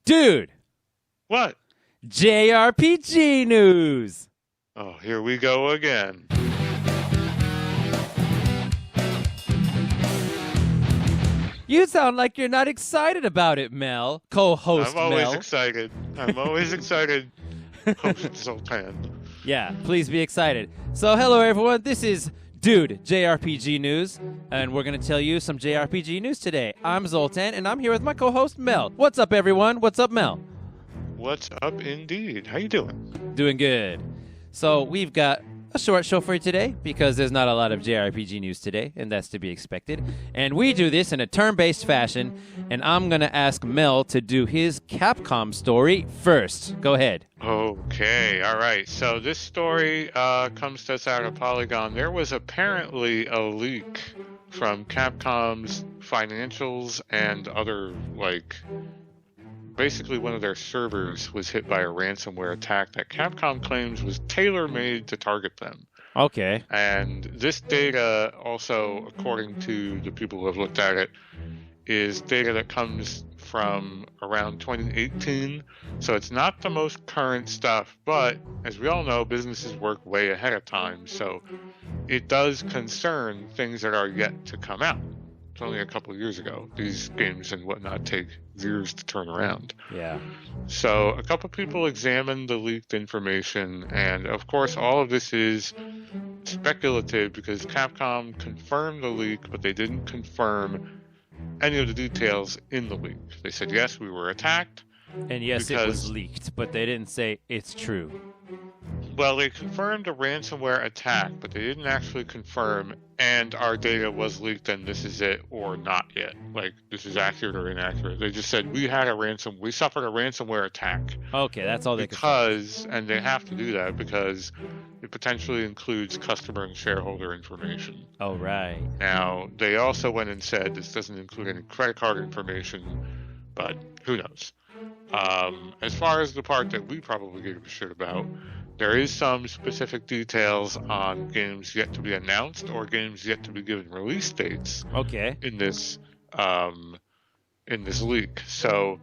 Dude, What? JRPG news. Oh, here we go again. You sound like you're not excited about it, Mel. Co-host I'm always Mel. excited. I'm always excited, host Zoltan. Yeah, please be excited. So, hello everyone. This is Dude JRPG News, and we're going to tell you some JRPG news today. I'm Zoltan, and I'm here with my co-host Mel. What's up, everyone? What's up, Mel? What's up indeed? How you doing? Doing good. So, we've got a short show for you today because there's not a lot of JRPG news today, and that's to be expected. And we do this in a turn-based fashion, and I'm going to ask Mel to do his Capcom story first. Go ahead. Okay, all right. So this story comes to us out of Polygon. There was apparently a leak from Capcom's financials and other, basically one of their servers was hit by a ransomware attack that Capcom claims was tailor-made to target them. Okay. And this data also, according to the people who have looked at it, is data that comes from around 2018. So it's not the most current stuff, but as we all know, businesses work way ahead of time. So it does concern things that are yet to come out. It's only a couple of years ago. These games and whatnot take years to turn around. Yeah. So a couple people examined the leaked information, and of course all of this is speculative because Capcom confirmed the leak, but they didn't confirm any of the details in the leak. They said, yes, we were attacked. And yes, it was leaked, but they didn't say it's true. Well, they confirmed a ransomware attack, but they didn't actually confirm, and our data was leaked and this is it, or not yet. Like, this is accurate or inaccurate. They just said, we suffered a ransomware attack. Okay, that's all they and they have to do that because it potentially includes customer and shareholder information. Oh, right. Now, they also went and said this doesn't include any credit card information, but who knows? As far as the part that we probably gave a shit about, there is some specific details on games yet to be announced or games yet to be given release dates. Okay. In this leak. So,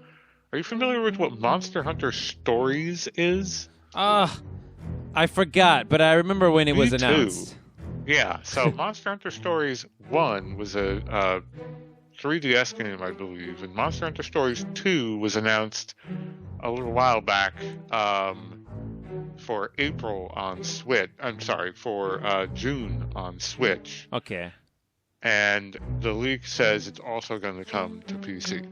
are you familiar with what Monster Hunter Stories is? I forgot, but I remember when it was announced. Too. Yeah. So Monster Hunter Stories 1 was a 3DS game, I believe, and Monster Hunter Stories 2 was announced a little while back for April on Switch. I'm sorry, for June on Switch. Okay. And the leak says it's also going to come to PC.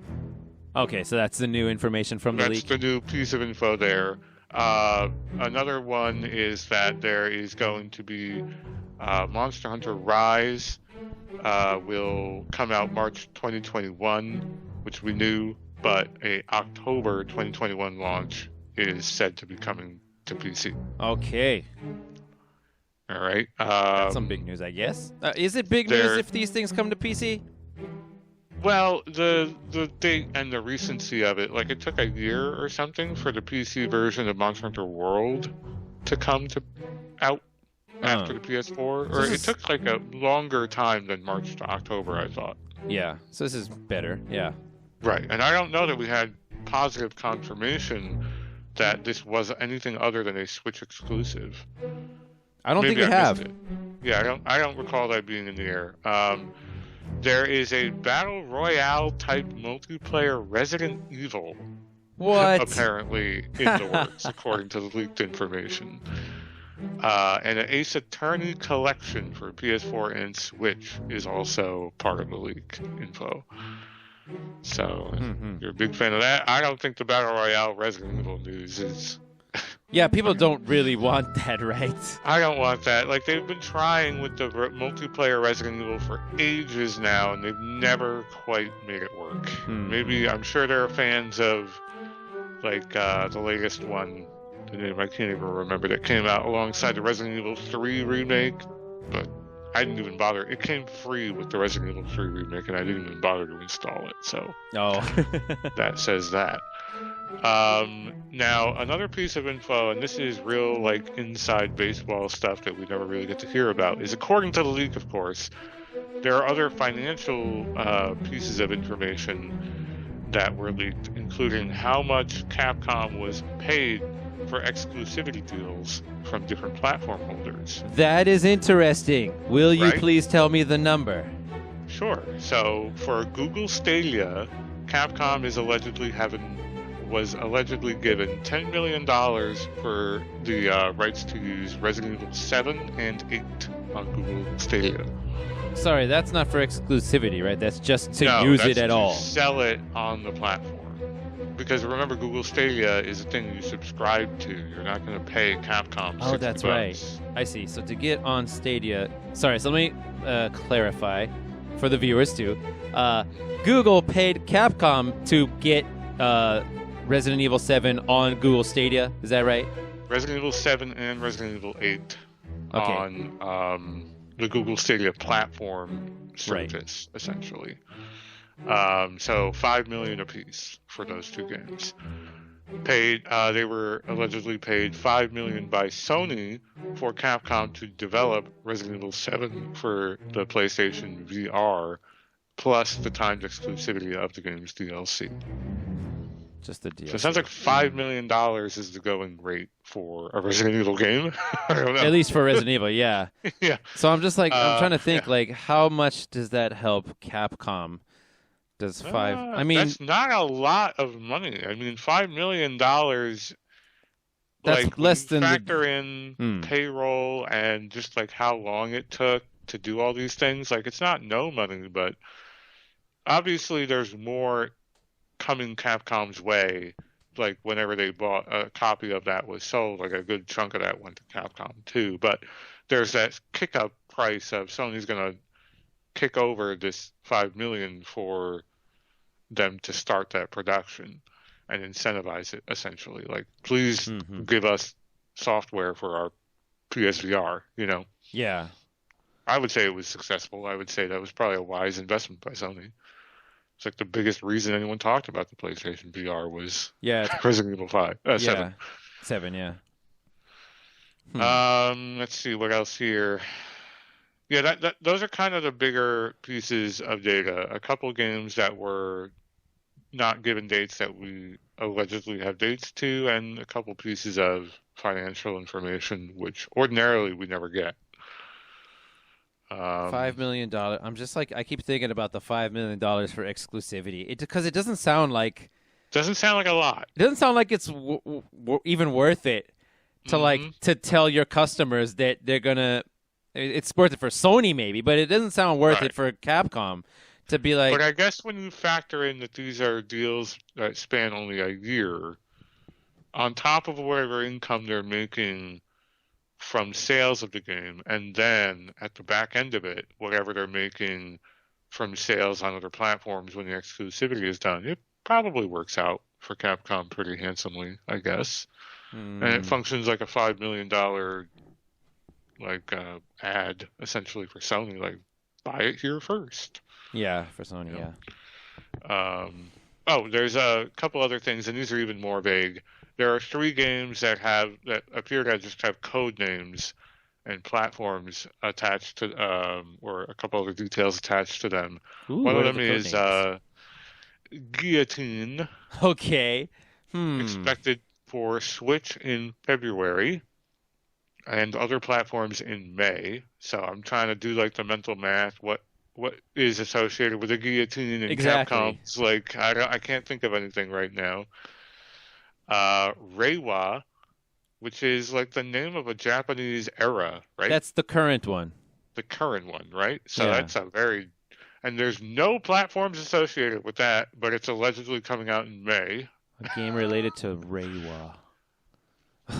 Okay, so that's the new information from the leak? That's the new piece of info there. Another one is that there is going to be Monster Hunter Rise will come out March 2021, which we knew, but a October 2021 launch is said to be coming to PC. Okay. All right. That's some big news, I guess. Is it big news if these things come to PC? Well, the date and the recency of it, like it took a year or something for the PC version of Monster Hunter World to come out after the PS4, or it took like a longer time than March to October, I thought. Yeah, so this is better, yeah. Right, and I don't know that we had positive confirmation that this was anything other than a Switch exclusive. I don't think we have. Yeah, I don't recall that being in the air. There is a Battle Royale type multiplayer Resident Evil. What? Apparently in the works, according to the leaked information. And an Ace Attorney collection for PS4 and Switch is also part of the leak info. So, if you're a big fan of that, I don't think the Battle Royale Resident Evil news is... Yeah, people don't really want that, right? I don't want that. Like, they've been trying with the multiplayer Resident Evil for ages now, and they've never quite made it work. Maybe, I'm sure there are fans of, the latest one, the name I can't even remember, that came out alongside the Resident Evil 3 remake, but I didn't even bother. It came free with the Resident Evil 3 remake, and I didn't even bother to install it, so... Oh. That says that. Now, another piece of info, and this is real, inside baseball stuff that we never really get to hear about, is according to the leak, of course, there are other financial pieces of information that were leaked, including how much Capcom was paid for exclusivity deals from different platform holders. That is interesting. Will you Right? please tell me the number? Sure. So for Google Stadia, Capcom was allegedly given $10 million for the rights to use Resident Evil 7 and 8 on Google Stadia. Sorry, that's not for exclusivity, right? That's just to No, use that's it at to all. sell it on the platform. Because remember, Google Stadia is a thing you subscribe to. You're not going to pay Capcom Oh, $60. that's right. I see. So to get on Stadia, sorry. So let me clarify for the viewers too. Google paid Capcom to get Resident Evil 7 on Google Stadia. Is that right? Resident Evil 7 and Resident Evil 8 Okay. on the Google Stadia platform service, essentially. So $5 million apiece for those two games. They were allegedly paid $5 million by Sony for Capcom to develop Resident Evil 7 for the PlayStation VR, plus the timed exclusivity of the game's DLC. Just the DLC. So it sounds like $5 million is the going rate for a Resident Evil game. I don't know. At least for Resident Evil, yeah. Yeah. So I'm just like, I'm trying to think, like, how much does that help Capcom? Does I mean, that's not a lot of money. I mean, $5 million. That's like, less than factor in payroll and just like how long it took to do all these things. Like, it's not no money, but obviously there's more coming Capcom's way. Like, whenever they bought a copy of that was sold, like a good chunk of that went to Capcom too. But there's that kick-up price of Sony's gonna kick over this $5 million for them to start that production and incentivize it, essentially. Like, please give us software for our PSVR, you know? Yeah. I would say it was successful. I would say that was probably a wise investment by Sony. It's like the biggest reason anyone talked about the PlayStation VR was Resident Evil 7. 7, yeah. Let's see, what else here? Yeah, those are kind of the bigger pieces of data. A couple games that were not given dates that we allegedly have dates to, and a couple pieces of financial information, which ordinarily we never get. $5 million. I'm just like, I keep thinking about the $5 million for exclusivity. Because it doesn't sound like... Doesn't sound like a lot. It doesn't sound like it's even worth it to like to tell your customers that they're gonna. It's worth it for Sony maybe, but it doesn't sound worth it for Capcom to be like. But I guess when you factor in that these are deals that span only a year, on top of whatever income they're making from sales of the game, and then at the back end of it, whatever they're making from sales on other platforms when the exclusivity is done, it probably works out for Capcom pretty handsomely, I guess. And it functions like a $5 million ad essentially for Sony, like, buy it here first. Yeah, for Sony, There's a couple other things, and these are even more vague. There are 3 games that appear to just have code names and platforms attached to, or a couple other details attached to them. One of them is Guillotine. Okay. Expected for Switch in February and other platforms in May. So I'm trying to do like the mental math. What is associated with a guillotine and Capcom's? Like, I can't think of anything right now. Reiwa, which is like the name of a Japanese era, right? That's the current one. The current one, right? So that's a very... And there's no platforms associated with that, but it's allegedly coming out in May. A game related to Reiwa.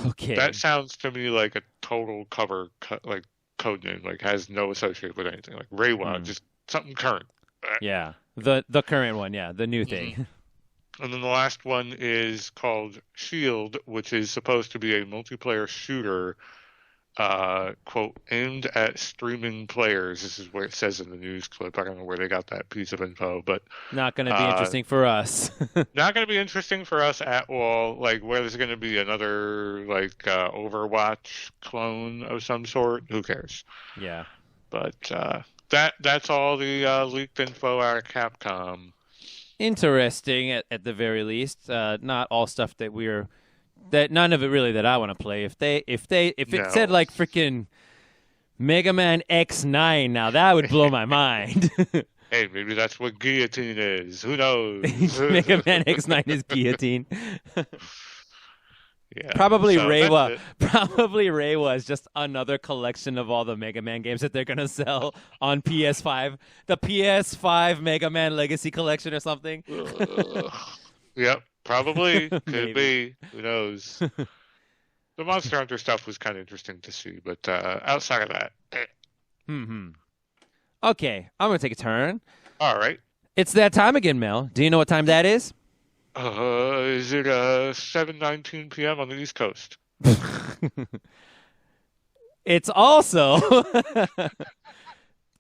Okay. That sounds to me like a total cover, like code name, like has no associated with anything. Like Reiwa, just something current. Yeah, the current one, the new thing. And then the last one is called Shield, which is supposed to be a multiplayer shooter, quote, aimed at streaming players. This is what it says in the news clip. I don't know where they got that piece of info, but not going to be interesting for us. Not going to be interesting for us at all. Like, where there's going to be another like Overwatch clone of some sort. Who cares? Yeah. But that's all the leaked info out of Capcom. interesting at the very least. Not all stuff that none of it really that I want to play. If it said No. like freaking Mega Man X9, now that would blow my mind. Hey, maybe that's what guillotine is. Who knows? Mega Man X9 is guillotine. Yeah. Probably So that's Reiwa. it. Probably Reiwa is just another collection of all the Mega Man games that they're gonna sell on PS5. The PS5 Mega Man Legacy Collection or something. Yep. Probably. Could Maybe. be. Who knows? The Monster Hunter stuff was kind of interesting to see, but outside of that, Hmm. Okay, I'm gonna take a turn. all right. It's that time again, Mel. Do you know what time that is? Is it 7:19 p.m. on the East Coast? It's also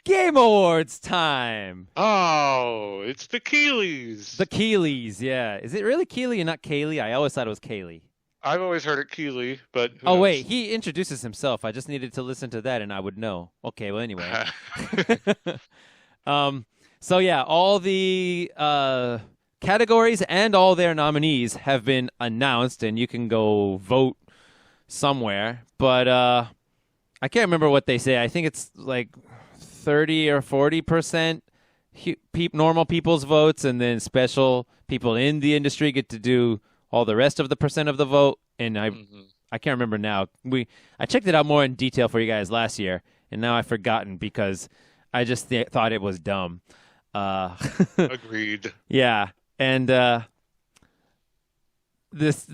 Game Awards time. Oh, it's the Keeleys. The Keeleys, yeah. Is it really Keeley and not Kaylee? I always thought it was Kaylee. I've always heard it Keeley, but who Oh, knows? wait. He introduces himself. I just needed to listen to that and I would know. Okay, well, anyway. So, yeah, all the categories and all their nominees have been announced, and you can go vote somewhere. But I can't remember what they say. I think it's like 30 or 40% normal people's votes, and then special people in the industry get to do all the rest of the percent of the vote. And I can't remember now. I checked it out more in detail for you guys last year, and now I've forgotten because I just thought it was dumb. Agreed. Yeah, and so there's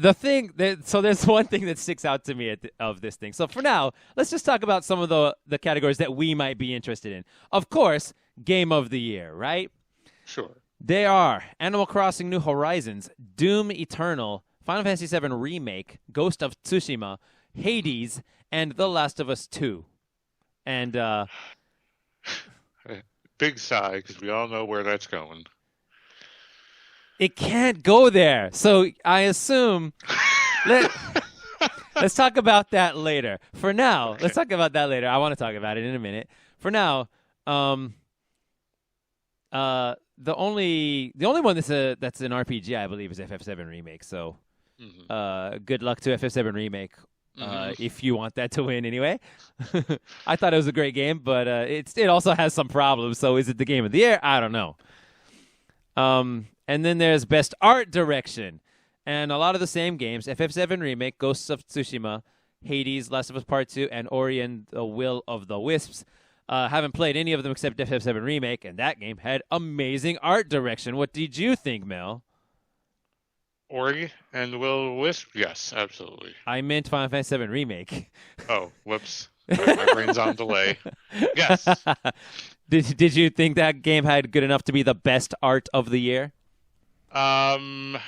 one thing that sticks out to me of this thing. So for now, let's just talk about some of the categories that we might be interested in. Of course, Game of the Year, right? Sure. They are Animal Crossing New Horizons, Doom Eternal, Final Fantasy VII Remake, Ghost of Tsushima, Hades, and The Last of Us 2. And Big sigh, because we all know where that's going. it can't go there. So I assume let's talk about that later. For now, let's talk about that later. I want to talk about it in a minute. For now, the only one that's an RPG, I believe, is FF7 Remake. So, good luck to FF7 Remake if you want that to win. Anyway, I thought it was a great game, but it also has some problems. So, is it the game of the year? I don't know. And then there's Best Art Direction, and a lot of the same games: FF7 Remake, Ghosts of Tsushima, Hades, Last of Us Part 2, and Ori and the Will of the Wisps. Haven't played any of them except FF7 Remake, and that game had amazing art direction. What did you think, Mel? Ori and the Will of the Wisp? Yes, absolutely. I meant Final Fantasy VII Remake. Oh, whoops. My brain's on delay. Yes. Did you think that game had good enough to be the best art of the year? Probably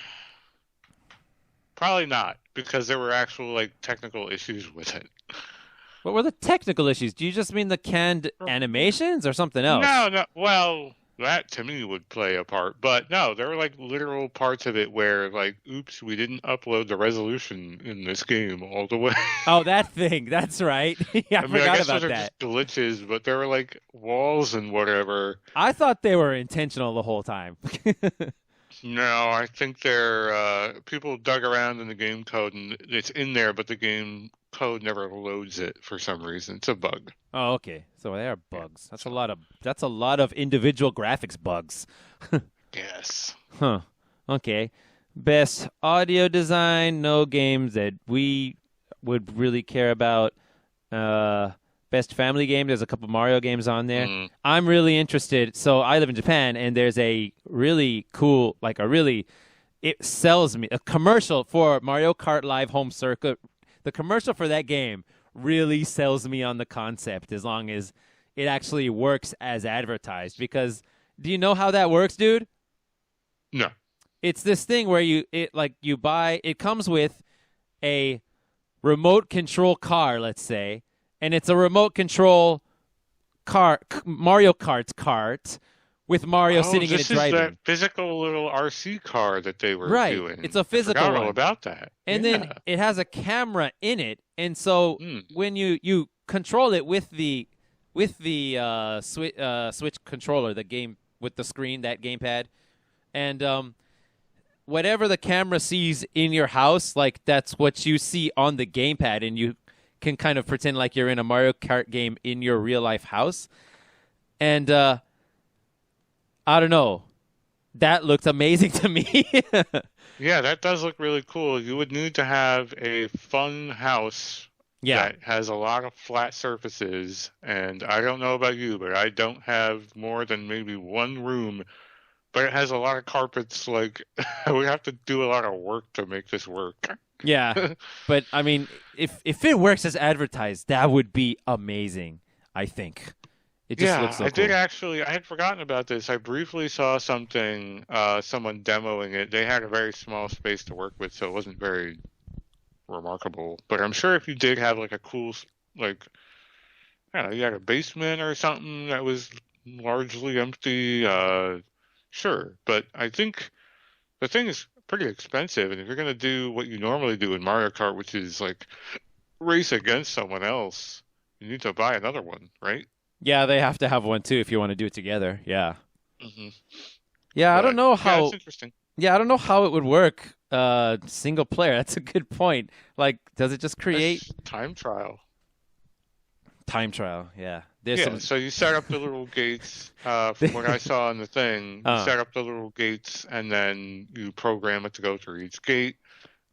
not, because there were actual technical issues with it. What were the technical issues? Do you just mean the canned animations or something else? No. Well, that to me would play a part, but no, there were literal parts of it where oops, we didn't upload the resolution in this game all the way. Oh, that thing. That's right. Yeah, I I forgot guess about those are that. just glitches, but there were walls and whatever. I thought they were intentional the whole time. No, I think they're people dug around in the game code and it's in there, but the game code never loads it for some reason. It's a bug. Oh, okay. So they are bugs. That's a lot of individual graphics bugs. Yes. Huh. Okay. Best audio design, no games that we would really care about. Best family game, there's a couple Mario games on there. I'm really interested. So I live in Japan, and there's a really cool, it sells me, a commercial for Mario Kart Live Home Circuit. The commercial for that game really sells me on the concept as long as it actually works as advertised. Because do you know how that works, dude? No. It's this thing where it comes with a remote control car, let's say, and it's a remote control car, Mario Kart's cart, with Mario sitting in it driving. This is that physical little RC car that they were doing. It's a physical I forgot one. all about that. And then it has a camera in it, and so when you control it with the Switch controller, the game with the screen, that gamepad, And whatever the camera sees in your house, like that's what you see on the gamepad, and you can kind of pretend like you're in a Mario Kart game in your real life house. And I don't know, that looked amazing to me. Yeah, that does look really cool. You would need to have a fun house Yeah. that has a lot of flat surfaces. And I don't know about you, but I don't have more than maybe one room, but it has a lot of carpets. Like, I would have to do a lot of work to make this work. Yeah, but I mean, if it works as advertised, that would be amazing. I think it just Yeah, looks so I cool. did actually. I had forgotten about this. I briefly saw something, someone demoing it. They had a very small space to work with, so it wasn't very remarkable. But I'm sure if you did have like a cool, like, I don't know, you had a basement or something that was largely empty, sure. But I think the thing is pretty expensive, and if you're gonna do what you normally do in Mario Kart, which is like race against someone else, you need to buy another one, right? Yeah, they have to have one too if you want to do it together. Yeah, Hmm. yeah. I don't But know yeah, it's how. interesting. Yeah, I don't know how it would work. Single player. That's a good point. Like, does it just create It's time trial. time trial? Yeah, there's Yeah, some. so you set up the little gates, from what I saw in the thing, you uh, set up the little gates and then you program it to go through each gate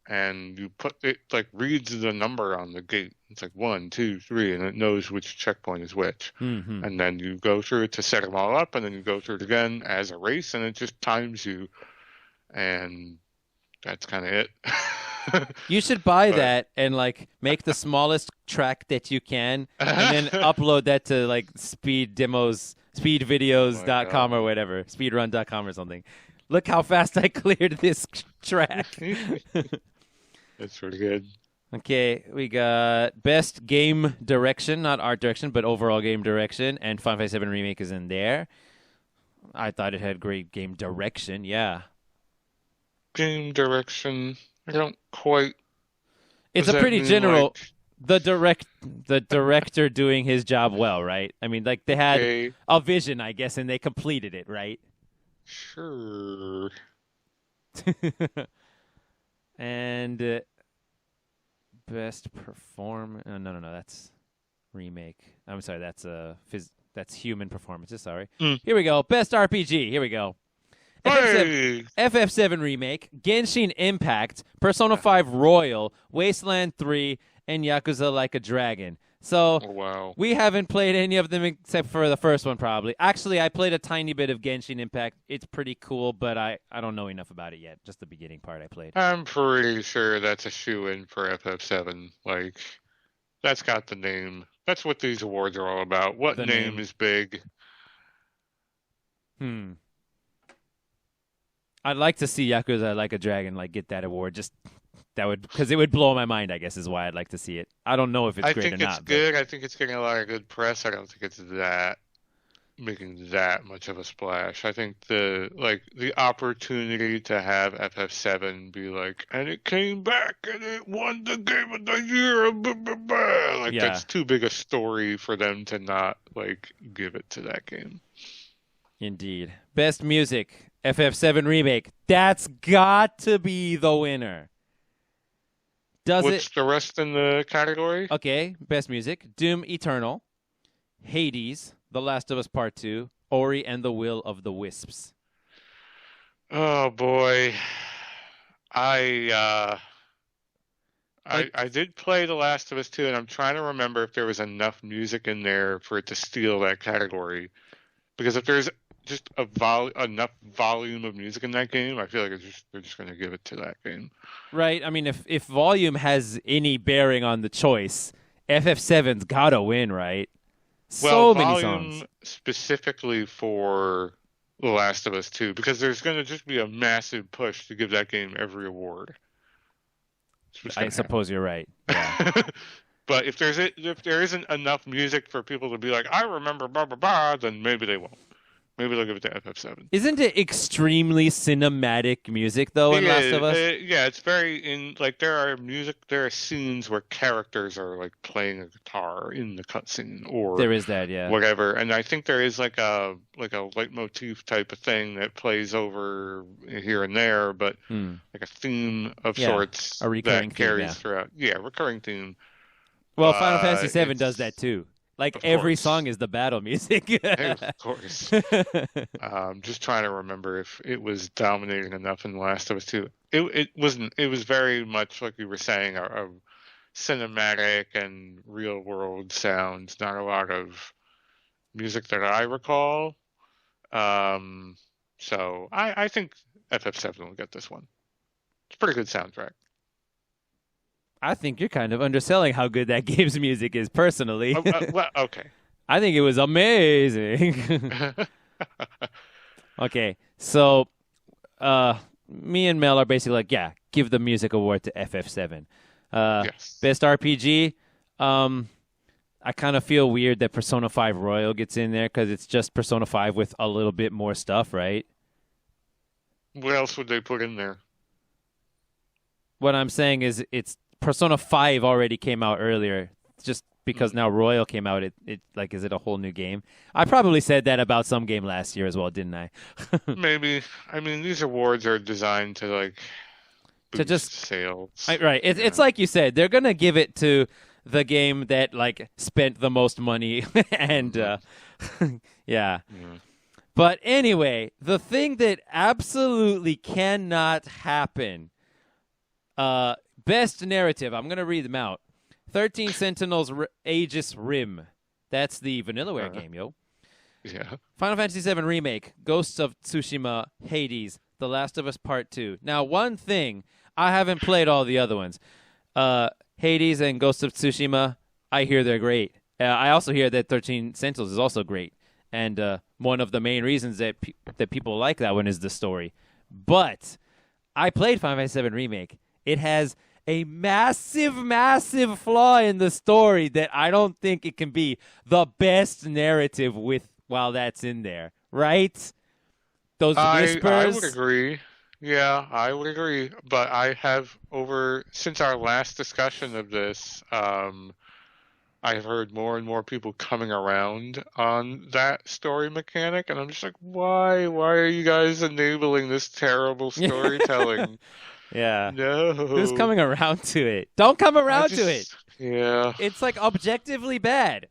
and you put it like reads the number on the gate. It's like 1, 2, 3, and it knows which checkpoint is which. hmm And then you go through it to set them all up and then you go through it again as a race and it just times you and that's kind of it. You should buy But that and like make the smallest track that you can, and then upload that to like speed demos, oh my speedvideos.com or God. whatever, speedrun.com or something. Look how fast I cleared this track. That's pretty good. Okay, we got best game direction, not art direction, but overall game direction, and Final Fantasy VII Remake is in there. I thought it had great game direction. Yeah, Game direction. I don't quite. it's Does a that pretty mean general. like The director doing his job well, right? I mean, like they had okay, a vision, I guess, and they completed it, right? sure. And best perform. No, that's remake. I'm sorry, that's human performances. Sorry. Mm. Here we go. Best RPG. Here we go. Hey! FF7 Remake, Genshin Impact, Persona 5 Royal, Wasteland 3, and Yakuza Like a Dragon. So Oh, wow. we haven't played any of them except for the first one, probably. Actually, I played a tiny bit of Genshin Impact. It's pretty cool, but I don't know enough about it yet. Just the beginning part I played. I'm pretty sure that's a shoe-in for FF7. Like, that's got the name. That's what these awards are all about. What The name name. is big? I'd like to see Yakuza Like a Dragon like get that award. Just that would because it would blow my mind. I guess is why I'd like to see it. I don't know if it's I great or think it's not. good. I think it's getting a lot of good press. I don't think it's that making that much of a splash. I think the opportunity to have FF7 be like, and it came back and it won the game of the year, blah, blah, blah. Like Yeah. that's too big a story for them to not like give it to that game. Indeed. Best music, FF7 Remake. That's got to be the winner. Does What's it? the rest in the category? Okay, best music, Doom Eternal, Hades, The Last of Us Part 2, Ori and the Will of the Wisps. Oh boy. I Like, I did play The Last of Us 2 and I'm trying to remember if there was enough music in there for it to steal that category. Because if there's just enough volume of music in that game, I feel like they're just going to give it to that game. right? I mean, if volume has any bearing on the choice, FF7's got to win, right? Well, So many volume songs. specifically for The Last of Us 2, because there's going to just be a massive push to give that game every award. It's what's I gonna suppose you're right. Yeah. happen. But if there isn't enough music for people to be like, I remember blah blah blah, then maybe they won't. Maybe they'll give it to FF7. Isn't it extremely cinematic music though in Last of Us? Yeah, it's very like there are scenes where characters are like playing a guitar in the cutscene or There is that, yeah. whatever. And I think there is like a leitmotif type of thing that plays over here and there, but like a theme of sorts a recurring that carries theme, throughout. Yeah, recurring theme. Well, Final Fantasy VII does that too. Like every song is the battle music. Of course. Just trying to remember if it was dominating enough in The Last of Us 2. It wasn't. It was very much like you were saying, a cinematic and real world sounds. Not a lot of music that I recall. So I think FF7 will get this one. It's a pretty good soundtrack. I think you're kind of underselling how good that game's music is, personally. Well, okay. I think it was amazing. Okay, so me and Mel are basically like, yeah, give the music award to FF7. Yes. Best RPG, I kind of feel weird that Persona 5 Royal gets in there because it's just Persona 5 with a little bit more stuff, right? What else would they put in there? What I'm saying is it's Persona 5 already came out earlier. Just because now Royal came out, it like, is it a whole new game? I probably said that about some game last year as well, didn't I? Maybe. I mean, these awards are designed to like boost just sales. Right. It's like you said, they're gonna give it to the game that like spent the most money, and yeah. But anyway, the thing that absolutely cannot happen. Best narrative. I'm gonna read them out. 13 Sentinels Aegis Rim. That's the Vanillaware game, yo. Yeah. Final Fantasy VII Remake. Ghosts of Tsushima. Hades. The Last of Us Part 2. Now, one thing, I haven't played all the other ones. Hades and Ghosts of Tsushima, I hear they're great. I also hear that 13 Sentinels is also great. And one of the main reasons that people like that one is the story. But I played Final Fantasy VII Remake. It has a massive, massive flaw in the story that I don't think it can be the best narrative while that's in there, right? Those whispers. I would agree. Yeah, I would agree. But I have since our last discussion of this, I've heard more and more people coming around on that story mechanic, and I'm just like, why? Why are you guys enabling this terrible storytelling? Yeah. No. Who's coming around to it? Don't come around to it. Yeah. It's like objectively bad.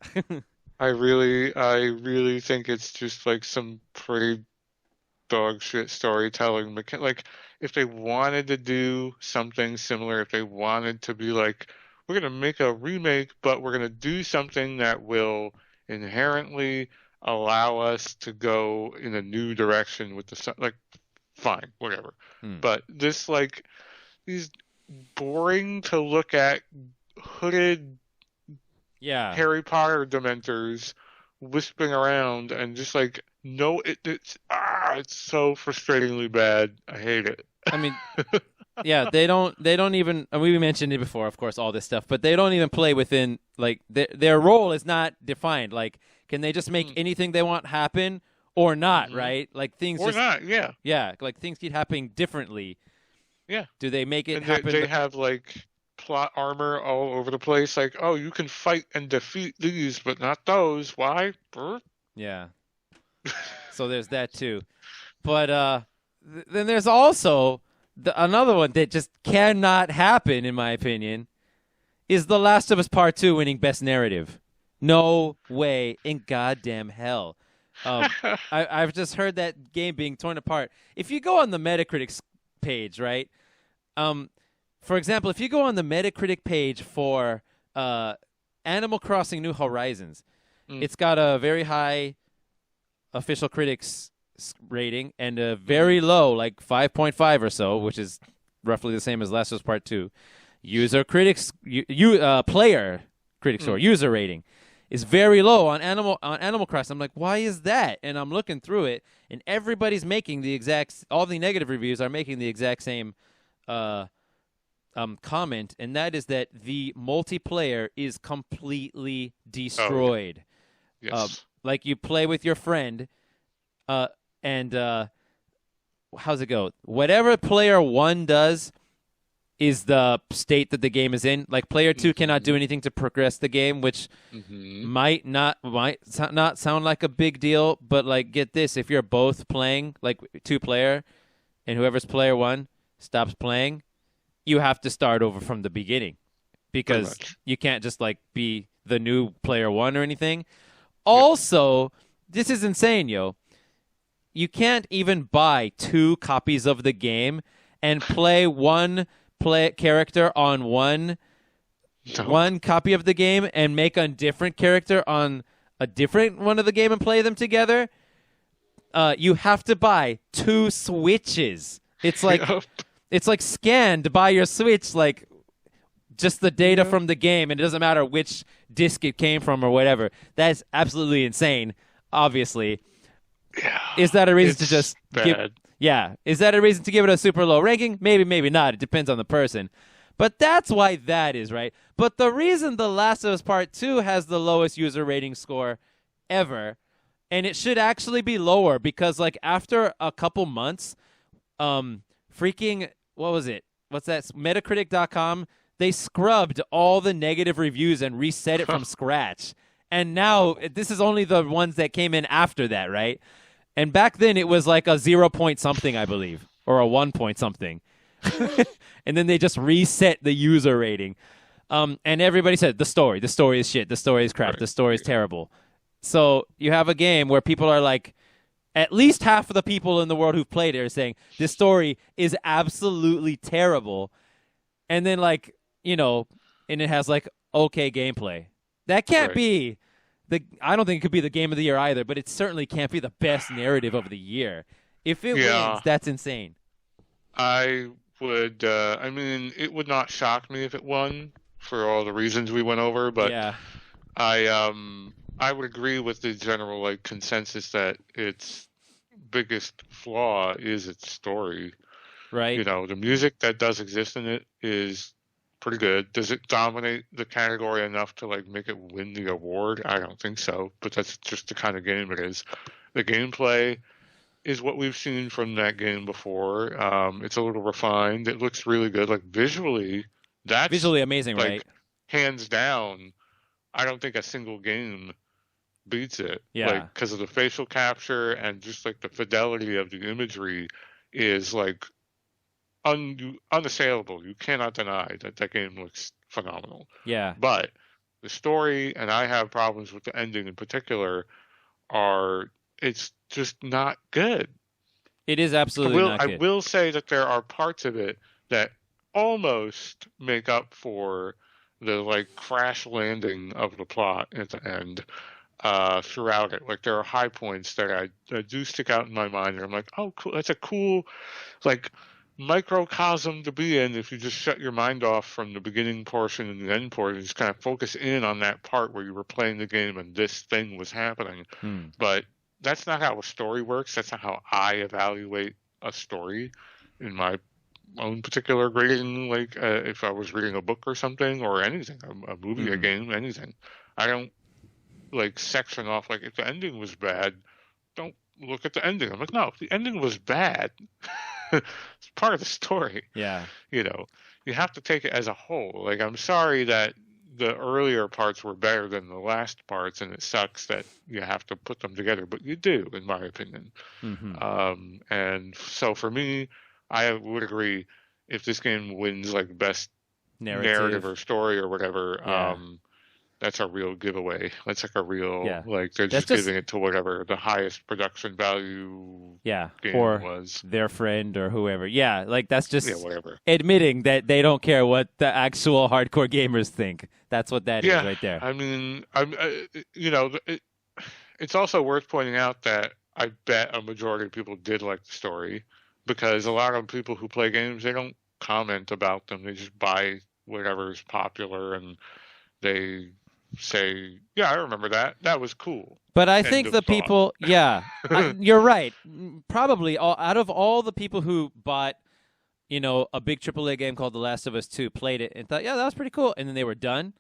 I really think it's just like some pretty dog shit storytelling. Like, if they wanted to do something similar, if they wanted to be like, we're going to make a remake, but we're going to do something that will inherently allow us to go in a new direction with like, fine, whatever. But this, like, these boring to look at hooded Harry Potter dementors whispering around and just like, no, it's so frustratingly bad. I hate it. I mean, yeah, they don't even, we mentioned it before, of course, all this stuff, but they don't even play within, like, their role is not defined. Like, can they just make anything they want happen? Or not, right? Like things or not, yeah. Yeah, like things keep happening differently. Yeah. Do they make it and happen? They have like plot armor all over the place. Like, oh, you can fight and defeat these, but not those. Why? Yeah. So there's that too. But then there's also another one that just cannot happen, in my opinion, is The Last of Us Part 2 winning Best Narrative. No way in goddamn hell. I've just heard that game being torn apart. If you go on the Metacritic page, right? For example, if you go on the Metacritic page for Animal Crossing New Horizons, it's got a very high official critics rating and a very low, like 5.5 or so, which is roughly the same as Last of Us Part 2. Player critics score, user rating is very low on Animal Crossing. I'm like, why is that? And I'm looking through it, and everybody's making all the negative reviews are making the exact same comment, and that is that the multiplayer is completely destroyed. Yes. Like you play with your friend, And how's it go? Whatever player 1 does is the state that the game is in. Like player 2 cannot do anything to progress the game, which might not sound like a big deal, but like get this, if you're both playing like 2-player and whoever's player 1 stops playing, you have to start over from the beginning because you can't just like be the new player 1 or anything. Also, this is insane, yo. You can't even buy 2 copies of the game and play character on one copy of the game and make a different character on a different one of the game and play them together. You have to buy 2 Switches. It's like it's like scanned by your Switch, like just the data from the game, and it doesn't matter which disc it came from or whatever. That's absolutely insane. Obviously, is that a reason to just bad. Is that a reason to give it a super low ranking? Maybe, maybe not. It depends on the person. But that's why that is, right? But the reason The Last of Us Part 2 has the lowest user rating score ever, and it should actually be lower because, like, after a couple months, what was it? What's that? Metacritic.com, they scrubbed all the negative reviews and reset it from scratch. And now this is only the ones that came in after that, right? And back then it was like a 0 point something, I believe, or a 1 point something. And then they just reset the user rating. And everybody said, the story is shit. The story is crap. The story is terrible. So you have a game where people are like, at least half of the people in the world who've played it are saying, this story is absolutely terrible. And then like, and it has like okay gameplay. That can't be I don't think it could be the game of the year either, but it certainly can't be the best narrative of the year. If it wins, that's insane. I would, it would not shock me if it won for all the reasons we went over, but I would agree with the general like consensus that its biggest flaw is its story. Right. The music that does exist in it is pretty good. Does it dominate the category enough to like make it win the award? I don't think so, but that's just the kind of game it is. The gameplay is what we've seen from that game before. It's a little refined. It looks really good. Like visually, that's visually amazing, like, right? Hands down, I don't think a single game beats it. Yeah. Like because of the facial capture and just like the fidelity of the imagery is like unassailable. You cannot deny that game looks phenomenal. Yeah. But the story, and I have problems with the ending in particular, it's just not good. It is absolutely not good. I will say that there are parts of it that almost make up for the like crash landing of the plot at the end throughout it. Like there are high points that do stick out in my mind, and I'm like, oh, cool. That's a cool like microcosm to be in if you just shut your mind off from the beginning portion and the end portion and just kind of focus in on that part where you were playing the game and this thing was happening. But that's not how a story works. That's not how I evaluate a story in my own particular grading. Like if I was reading a book or something or anything, a movie, a game, anything, I don't like section off like if the ending was bad, don't look at the ending. I'm like, no, if the ending was bad, it's part of the story. Yeah. You have to take it as a whole. Like, I'm sorry that the earlier parts were better than the last parts, and it sucks that you have to put them together, but you do, in my opinion. And so for me, I would agree if this game wins like best narrative or story or whatever, that's a real giveaway. That's like a real, like they're just giving it to whatever the highest production value game or was. Their friend or whoever. Yeah, like that's just whatever. Admitting that they don't care what the actual hardcore gamers think. That's what that is right there. I mean, it's also worth pointing out that I bet a majority of people did like the story because a lot of people who play games, they don't comment about them. They just buy whatever is popular and they say, yeah, I remember that. That was cool. But I think the people, you're right. Probably out of all the people who bought, a big AAA game called The Last of Us 2, played it and thought, yeah, that was pretty cool, and then they were done.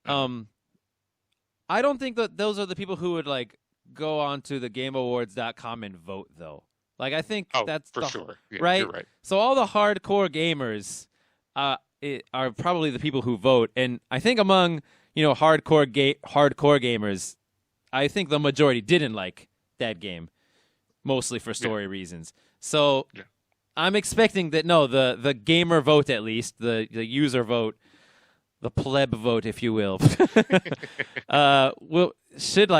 I don't think that those are the people who would like go on to the GameAwards.com and vote, though. Like, I think that's for sure. Yeah, right? You're right. So all the hardcore gamers are probably the people who vote, and I think among hardcore gamers, I think the majority didn't like that game, mostly for story reasons. So I'm expecting that the gamer vote, at least the user vote, the pleb vote, if you will, should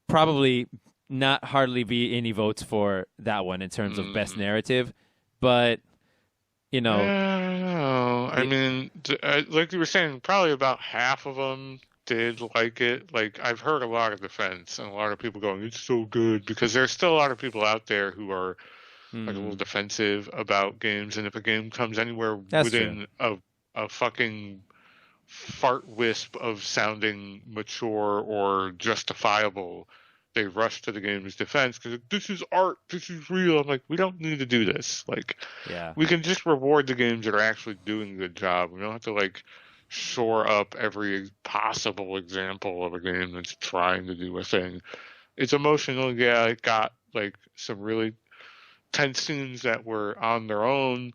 probably not hardly be any votes for that one in terms of best narrative, but I don't know. I mean, like you were saying, probably about half of them did like it. Like, I've heard a lot of defense and a lot of people going, "It's so good," because there's still a lot of people out there who are like a little defensive about games, and if a game comes anywhere within a fucking fart wisp of sounding mature or justifiable, they rush to the game's defense because this is art, this is real. I'm like, we don't need to do this. Like, we can just reward the games that are actually doing a good job. We don't have to shore up every possible example of a game that's trying to do a thing. It's emotional. Yeah, it got some really tense scenes that were on their own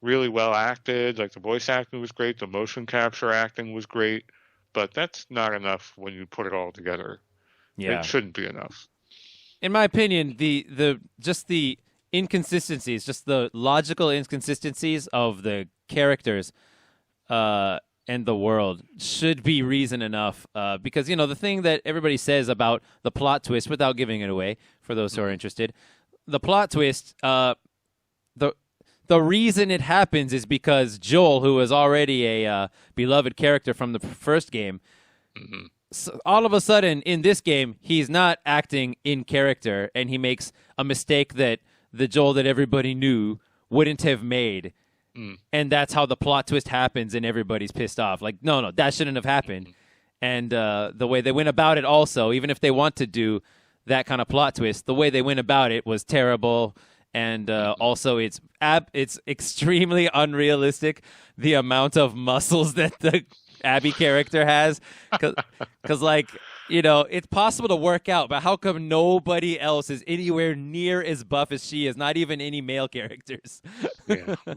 really well acted. Like, the voice acting was great, the motion capture acting was great, but that's not enough when you put it all together. It shouldn't be enough. In my opinion, the inconsistencies, just the logical inconsistencies of the characters and the world should be reason enough, because the thing that everybody says about the plot twist, without giving it away for those who are interested, the plot twist, the reason it happens is because Joel, who was already a beloved character from the first game, so all of a sudden in this game, he's not acting in character, and he makes a mistake that the Joel that everybody knew wouldn't have made. And that's how the plot twist happens, and everybody's pissed off. Like, no, that shouldn't have happened. And the way they went about it also, even if they want to do that kind of plot twist, the way they went about it was terrible. And also, it's extremely unrealistic, the amount of muscles that the Abby character has. Because, it's possible to work out, but how come nobody else is anywhere near as buff as she is? Not even any male characters.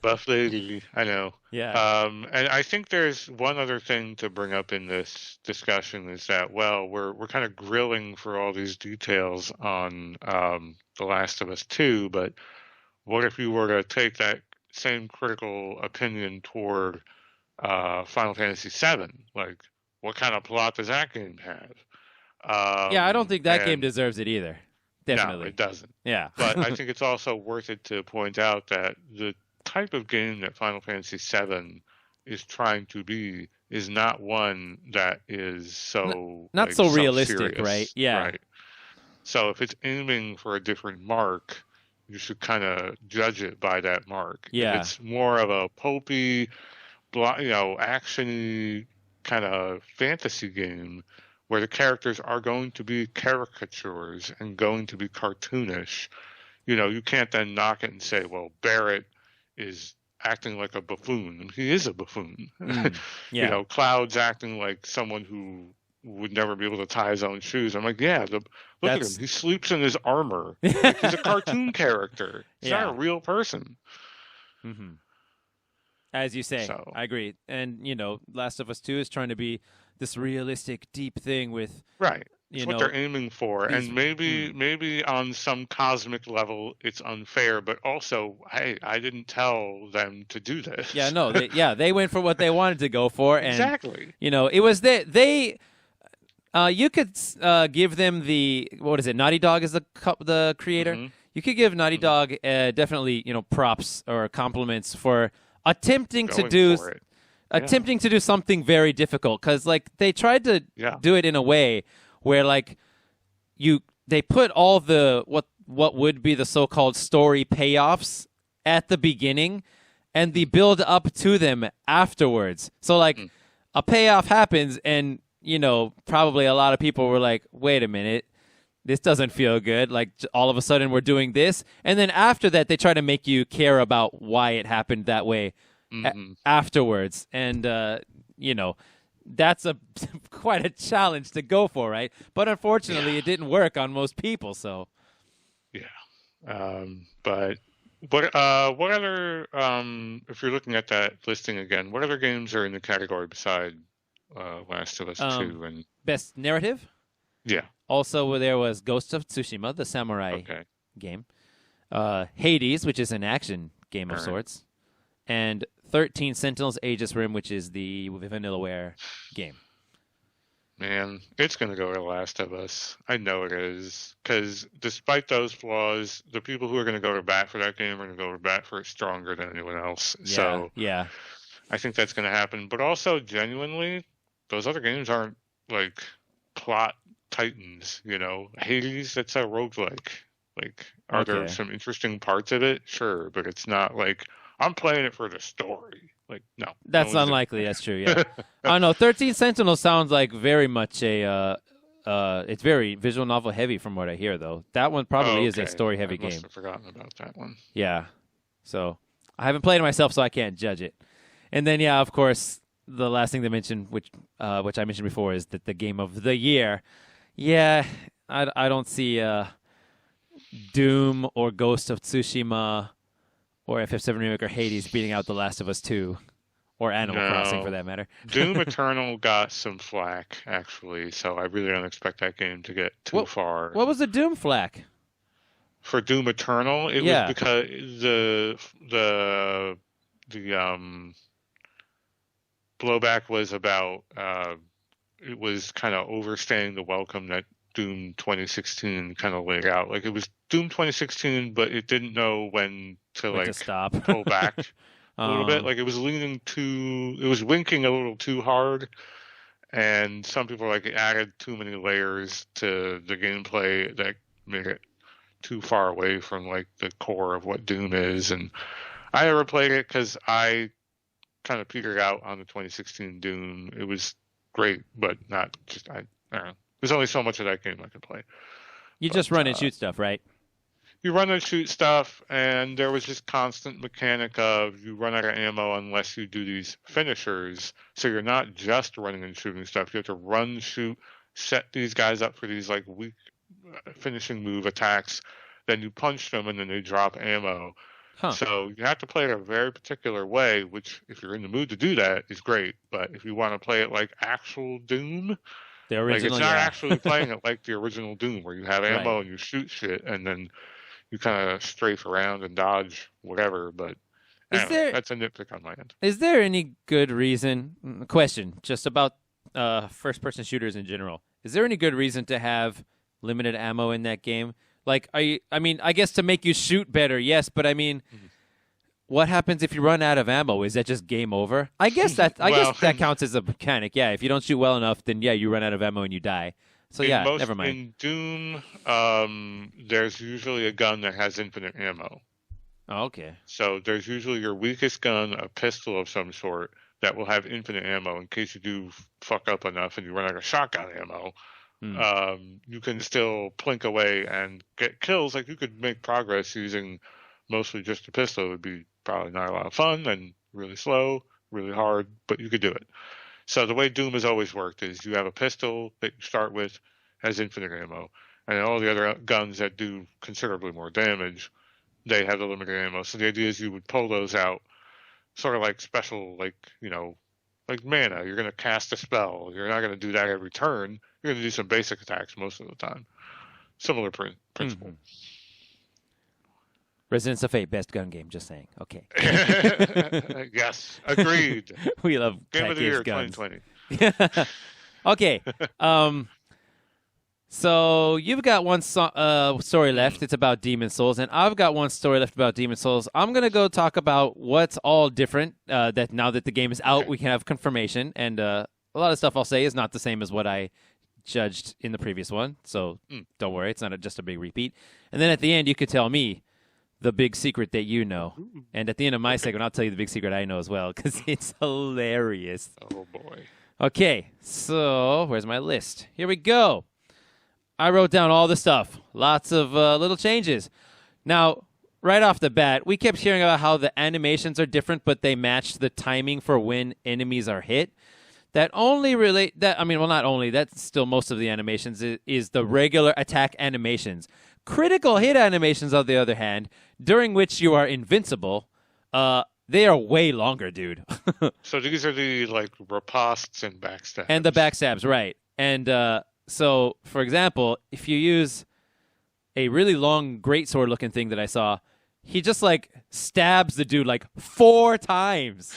Buff lady, I know. Yeah. And I think there's one other thing to bring up in this discussion is that, we're kind of grilling for all these details on The Last of Us 2, but what if you were to take that same critical opinion toward Final Fantasy VII? Like, what kind of plot does that game have? I don't think that game deserves it either. Definitely. No, it doesn't. Yeah. But I think it's also worth it to point out that the type of game that Final Fantasy VII is trying to be is not one that is so not so realistic, serious, right? Yeah. Right. So if it's aiming for a different mark, you should kind of judge it by that mark. Yeah. If it's more of a pulpy, action-y kind of fantasy game where the characters are going to be caricatures and going to be cartoonish, you can't then knock it and say, well, Barrett is acting like a buffoon. And he is a buffoon. Cloud's acting like someone who would never be able to tie his own shoes. I'm like, look at him. He sleeps in his armor. Like, he's a cartoon character. He's not a real person. Mm-hmm. As you say, so. I agree. And, Last of Us 2 is trying to be this realistic, deep thing with... Right. It's what they're aiming for. And maybe on some cosmic level it's unfair, but also, hey, I didn't tell them to do this. Yeah, no. They went for what they wanted to go for. And, exactly. It was they you could give them the... What is it? Naughty Dog is the creator? Mm-hmm. You could give Naughty Dog definitely, props or compliments for attempting to do something very difficult, because they tried to do it in a way where they put all the what would be the so-called story payoffs at the beginning and the build up to them afterwards. So a payoff happens and probably a lot of people were like, wait a minute, this doesn't feel good. All of a sudden we're doing this. And then after that, they try to make you care about why it happened that way afterwards. And, that's a quite a challenge to go for, right? But unfortunately, it didn't work on most people. So Yeah. But what other if you're looking at that listing again, what other games are in the category beside Last of Us um, 2 and best narrative. yeah. Also, there was Ghost of Tsushima, the samurai Okay. game. Hades, which is an action game of All right. sorts, and 13 Sentinels Aegis Rim, which is the Vanillaware game. Man, it's going to go to Last of Us. I know it is. Because despite those flaws, the people who are going to go to bat for that game are going to go to bat for it stronger than anyone else. Yeah, So yeah. I think that's going to happen. But also, genuinely, those other games aren't like plot titans, you know? Hades, that's a roguelike. Like, are there Okay. some interesting parts of it? Sure, but it's not like, I'm playing it for the story. Like, no. That's no one's doing unlikely. That's true. Yeah. I don't know. 13 Sentinels sounds like very much a. It's very visual novel heavy from what I hear, though. That one probably is a story heavy I must game. have forgotten about that one. Yeah. So I haven't played it myself, so I can't judge it. And then, yeah, of course, the last thing they mentioned, which I mentioned before, is that the game of the year. Yeah, I don't see Doom or Ghost of Tsushima or FF7 Remake or Hades beating out The Last of Us 2 or Animal Crossing for that matter. Doom Eternal got some flack, actually, so I really don't expect that game to get too far. What was the Doom flack? For Doom Eternal, it was because the blowback was about it was kind of overstaying the welcome that Doom 2016 kind of laid out. Like, it was Doom 2016, but it didn't know when to stop. pull back a little bit. Like, it was winking a little too hard, and some people added too many layers to the gameplay that made it too far away from the core of what Doom is. And I never played it because I kind of petered out on the 2016 Doom. It was great, but not just I don't know. There's only so much of that game I could play. You just run and shoot stuff, right? You run and shoot stuff, and there was this constant mechanic of you run out of ammo unless you do these finishers. So you're not just running and shooting stuff. You have to run, shoot, set these guys up for these weak finishing move attacks. Then you punch them, and then they drop ammo. Huh. So you have to play it a very particular way, which, if you're in the mood to do that, is great. But if you want to play it like actual Doom, the original, it's not actually playing it like the original Doom, where you have ammo and you shoot shit, and then you kind of strafe around and dodge whatever. But that's a nitpick on my end. Is there any good reason? Question, just about first-person shooters in general. Is there any good reason to have limited ammo in that game? I guess to make you shoot better, yes, but I mean, what happens if you run out of ammo? Is that just game over? I guess that counts as a mechanic. Yeah, if you don't shoot well enough, then yeah, you run out of ammo and you die. So never mind. In Doom, there's usually a gun that has infinite ammo. Oh, okay. So there's usually your weakest gun, a pistol of some sort, that will have infinite ammo in case you do fuck up enough and you run out of shotgun ammo. You can still plink away and get kills. You could make progress using mostly just a pistol. It would be probably not a lot of fun and really slow, really hard, but you could do it. So the way Doom has always worked is you have a pistol that you start with, has infinite ammo, and all the other guns that do considerably more damage, they have the limited ammo. So the idea is you would pull those out, sort of like special, like mana. You're going to cast a spell. You're not going to do that every turn. You're going to do some basic attacks most of the time. Similar principle. Mm-hmm. Residents of Fate, best gun game. Just saying. Okay. Yes, agreed. We love Game of the Year guns. 2020. Okay. So you've got one story left. It's about Demon Souls, and I've got one story left about Demon Souls. I'm gonna go talk about what's all different. That now that the game is out, we can have confirmation, and a lot of stuff I'll say is not the same as what I judged in the previous one. So don't worry, it's not just a big repeat. And then at the end, you could tell me the big secret that you know. And at the end of my segment, I'll tell you the big secret I know as well, because it's hilarious. Oh, boy. Okay, so where's my list? Here we go. I wrote down all the stuff. Lots of little changes. Now, right off the bat, we kept hearing about how the animations are different, but they match the timing for when enemies are hit. that only relate that I mean, well, not only that's still most of the animations is the regular attack animations. Critical hit animations, on the other hand, during which you are invincible, they are way longer, dude. So these are the like ripostes and backstabs. And the backstabs, right? And so, for example, if you use a really long greatsword looking thing that I saw, he just like stabs the dude like 4 times.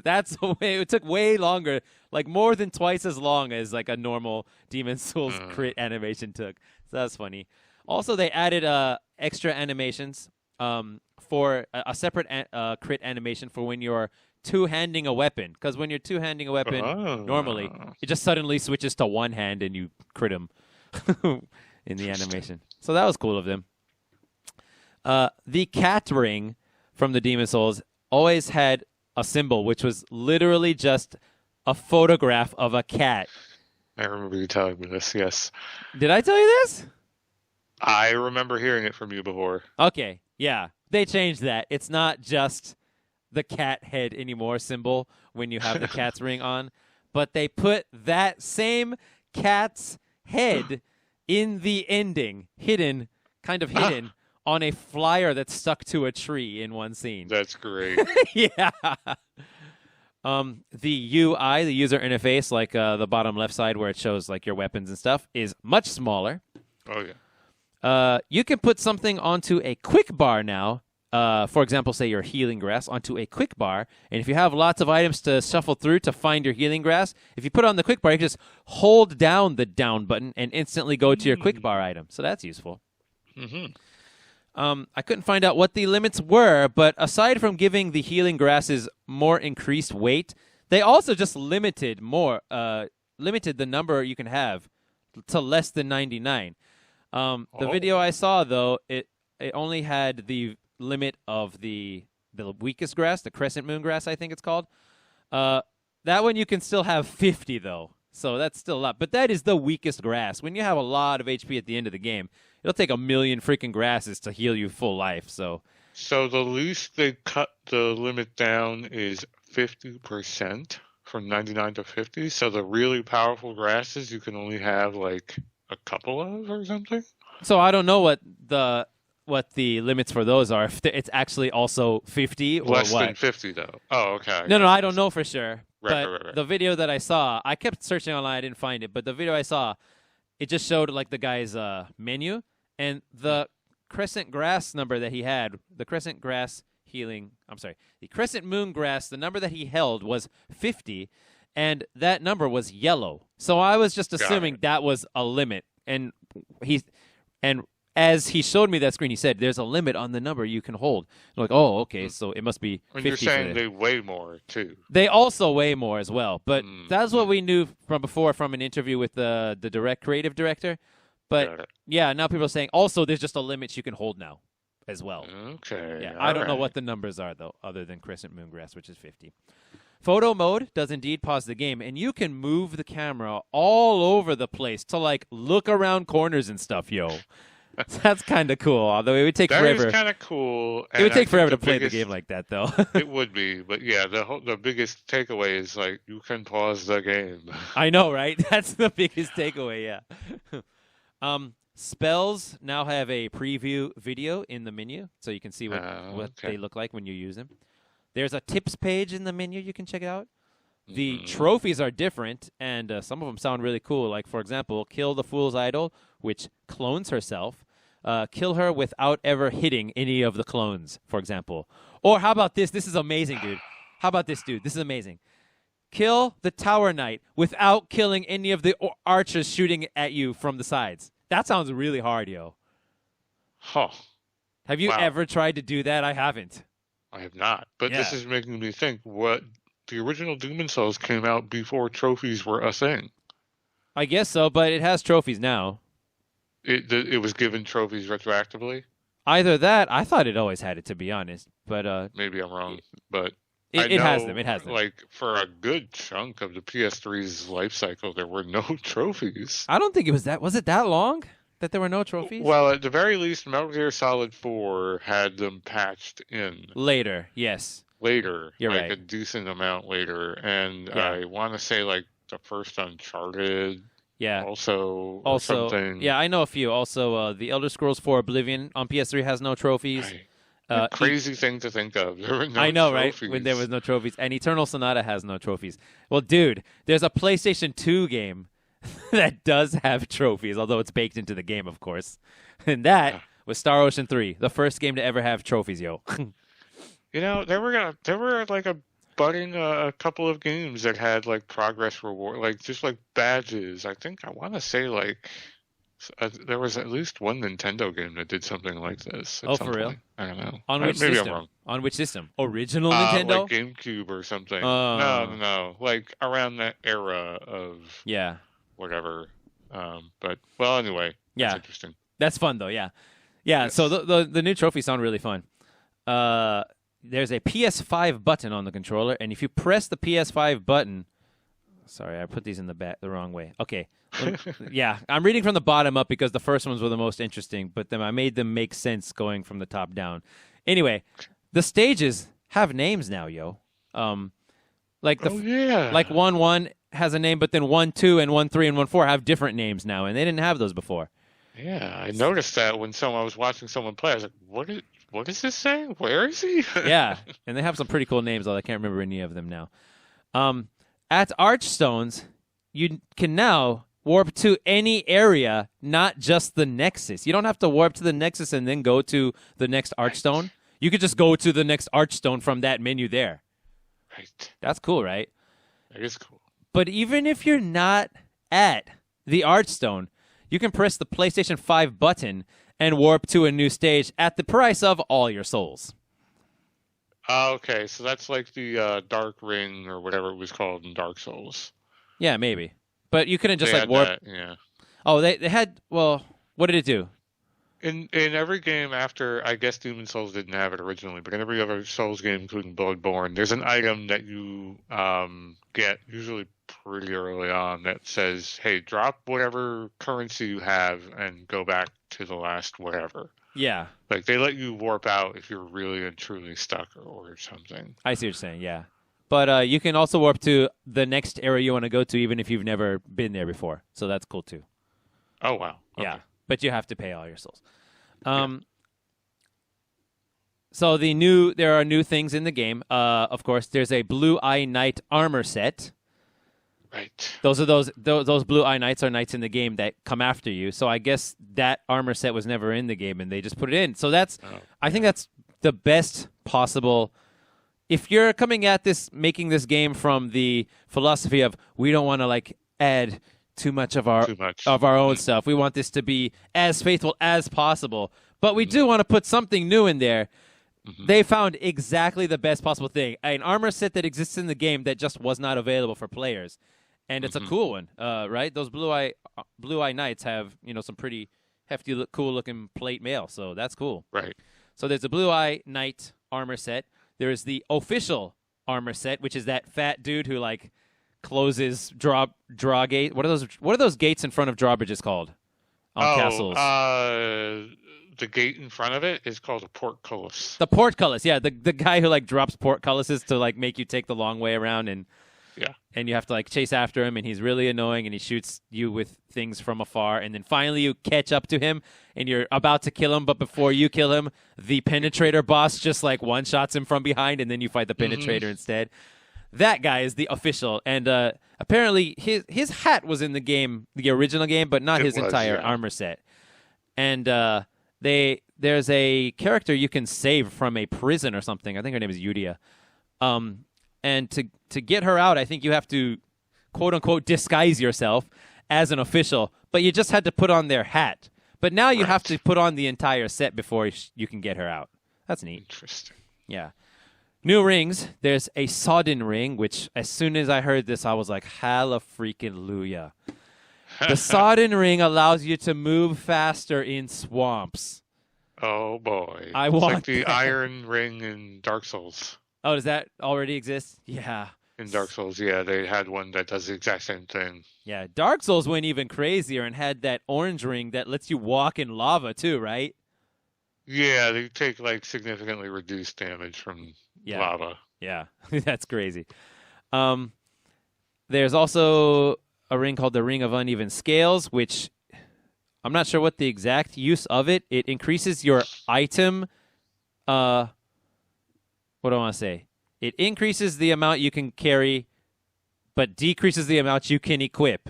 That's the way it took way longer, like more than twice as long as like a normal Demon Souls crit animation took. So that's funny. Also, they added extra animations for a separate crit animation for when you're two-handing a weapon. Because when you're two-handing a weapon, normally it just suddenly switches to one hand and you crit him in the animation. So that was cool of them. The cat ring from the Demon Souls always had a symbol, which was literally just a photograph of a cat. I remember you telling me this, yes. Did I tell you this? I remember hearing it from you before. Okay, yeah. They changed that. It's not just the cat head anymore symbol when you have the cat's ring on, but they put that same cat's head in the ending, kind of hidden, on a flyer that's stuck to a tree in one scene. That's great. Yeah. The UI, the user interface, like the bottom left side where it shows like your weapons and stuff, is much smaller. Oh, yeah. You can put something onto a quick bar now. For example, say your healing grass onto a quick bar. And if you have lots of items to shuffle through to find your healing grass, if you put it on the quick bar, you can just hold down the down button and instantly go to your quick bar item. So that's useful. Mm-hmm. I couldn't find out what the limits were, but aside from giving the healing grasses more increased weight, they also just limited the number you can have to less than 99. The video I saw, though, it only had the limit of the weakest grass, the crescent moon grass, I think it's called. That one you can still have 50, though. So that's still a lot. But that is the weakest grass. When you have a lot of HP at the end of the game, it'll take a million freaking grasses to heal you full life. So the least they cut the limit down is 50%, from 99 to 50. So the really powerful grasses you can only have like a couple of or something. So I don't know what the limits for those are. If it's actually also 50 or less what. than 50 though. Oh, okay. No, I don't know for sure. Right. The video that I saw, I kept searching online, I didn't find it. But the video I saw, it just showed like the guy's menu, and the crescent grass number that he had, the crescent moon grass, the number that he held was 50, and that number was yellow. So I was just assuming that was a limit, and as he showed me that screen, he said, "There's a limit on the number you can hold." I'm like, oh, okay, so it must be 50. And you're saying they weigh more too. They also weigh more as well, but that's what we knew from before from an interview with the creative director. But yeah, now people are saying also there's just a limit you can hold now as well. Okay. Yeah, I don't know what the numbers are though, other than Crescent Moongrass, which is 50. Photo mode does indeed pause the game, and you can move the camera all over the place to like look around corners and stuff, yo. That's kind of cool, although it would take forever. That is kind of cool. It would take forever to play the game like that, though. It would be, but yeah, the biggest takeaway is like you can pause the game. I know, right? That's the biggest takeaway, yeah. Spells now have a preview video in the menu, so you can see what they look like when you use them. There's a tips page in the menu you can check out. The trophies are different, and some of them sound really cool. Like, for example, kill the Fool's Idol, which clones herself. Kill her without ever hitting any of the clones, for example. Or how about this? This is amazing, dude. How about this, dude? This is amazing. Kill the Tower Knight without killing any of the archers shooting at you from the sides. That sounds really hard, yo. Huh. Have you ever tried to do that? I haven't. I have not. But this is making me think, what the original Demon Souls came out before trophies were a thing. I guess so, but it has trophies now. It was given trophies retroactively? Either that, I thought it always had it, to be honest. But maybe I'm wrong, but it has them. It has them. Like, for a good chunk of the PS3's life cycle, there were no trophies. I don't think it was that. Was it that long that there were no trophies? Well, at the very least, Metal Gear Solid 4 had them patched in. Later, yes. later, You're like right. a decent amount later, and Yeah. I want to say like the first Uncharted Yeah. also or Also, something. yeah, I know a few. Also, the Elder Scrolls 4 Oblivion on PS3 has no trophies. Right. What a E crazy thing to think of. There were I no know, right? When there was trophies. no trophies. And Eternal Sonata has no trophies. Well, dude, there's a PlayStation 2 game that does have trophies, although it's baked into the game, of course. And that Yeah. was Star Ocean 3, the first game to ever have trophies, yo. You know, there were like a budding a couple of games that had like progress reward, like just like badges. I want to say like there was at least one Nintendo game that did something like this at Oh, some for real? point. I don't know. On which Maybe I'm system? wrong. On which system? Original Like Nintendo? GameCube or something. No, no, Uh, no. Like around that era of yeah. whatever. But well, anyway, that's Yeah. interesting. That's fun, though, yeah. Yeah, so Yes. the new trophies sound really fun. There's a PS5 button on the controller, and if you press the PS5 button, sorry, I put these in the wrong way. Okay, yeah, I'm reading from the bottom up because the first ones were the most interesting, but then I made them make sense going from the top down. Anyway, the stages have names now, yo. Like Oh yeah. like 1-1 has a name, but then 1-2 and 1-3 and 1-4 have different names now, and they didn't have those before. Yeah, I noticed that when I was watching someone play. I was like, what is this saying? Where is he?" Yeah, and they have some pretty cool names, although I can't remember any of them now. At Archstones, you can now warp to any area, not just the Nexus. You don't have to warp to the Nexus and then go to the next Archstone. You could just go to the next Archstone from that menu there. Right. That's cool, right? That is cool. But even if you're not at the Archstone, you can press the PlayStation 5 button and warp to a new stage at the price of all your souls. Okay, so that's like the Dark Ring or whatever it was called in Dark Souls. Yeah, maybe. But you couldn't just They like had warp. that, yeah. Oh, they had. Well, what did it do? In every game after, I guess Demon Souls didn't have it originally, but in every other Souls game, including Bloodborne, there's an item that you get usually pretty early on that says, "Hey, drop whatever currency you have and go back to the last whatever." Yeah, Like they let you warp out if you're really and truly stuck or something. I see what you're saying. Yeah, but you can also warp to the next area you want to go to, even if you've never been there before. So that's cool too. Oh wow. Okay. Yeah, but you have to pay all your souls. So there are new things in the game. Of course, there's a Blue Eye Knight armor set. Right. Those Blue Eye Knights are knights in the game that come after you. So I guess that armor set was never in the game, and they just put it in. So I think that's the best possible. If you're coming at this, making this game from the philosophy of we don't want to like add too much of our own stuff. We want this to be as faithful as possible, but we do want to put something new in there. They found exactly the best possible thing, an armor set that exists in the game that just was not available for players, and it's a cool one, right? Those Blue Eye Knights have some pretty hefty, cool looking plate mail, so that's cool. Right. So there's a Blue Eye Knight armor set. There's the official armor set, which is that fat dude who like closes draw gate. What are those gates in front of drawbridges called on castles? The gate in front of it is called a portcullis. The portcullis, yeah, the guy who like drops portcullises to like make you take the long way around, and you have to like chase after him, and he's really annoying, and he shoots you with things from afar, and then finally you catch up to him, and you're about to kill him, but before you kill him, the penetrator boss just like one shots him from behind, and then you fight the penetrator instead. That guy is the official, and apparently his hat was in the game, the original game, but not his entire armor set. And there's a character you can save from a prison or something. I think her name is Yudia. And to get her out, I think you have to quote unquote disguise yourself as an official, but you just had to put on their hat. But now you have to put on the entire set before you can get her out. That's neat. Interesting. Yeah. New rings. There's a sodden ring, which as soon as I heard this, I was like, halla freaking Luya. The sodden ring allows you to move faster in swamps. Oh boy. I it's want like the that. Iron Ring in Dark Souls. Oh, does that already exist? Yeah. In Dark Souls, yeah, they had one that does the exact same thing. Yeah, Dark Souls went even crazier and had that orange ring that lets you walk in lava too, right? Yeah, they take like significantly reduced damage from lava. Yeah, that's crazy. There's also a ring called the Ring of Uneven Scales, which I'm not sure what the exact use of it. It increases your item. What do I want to say? It increases the amount you can carry, but decreases the amount you can equip.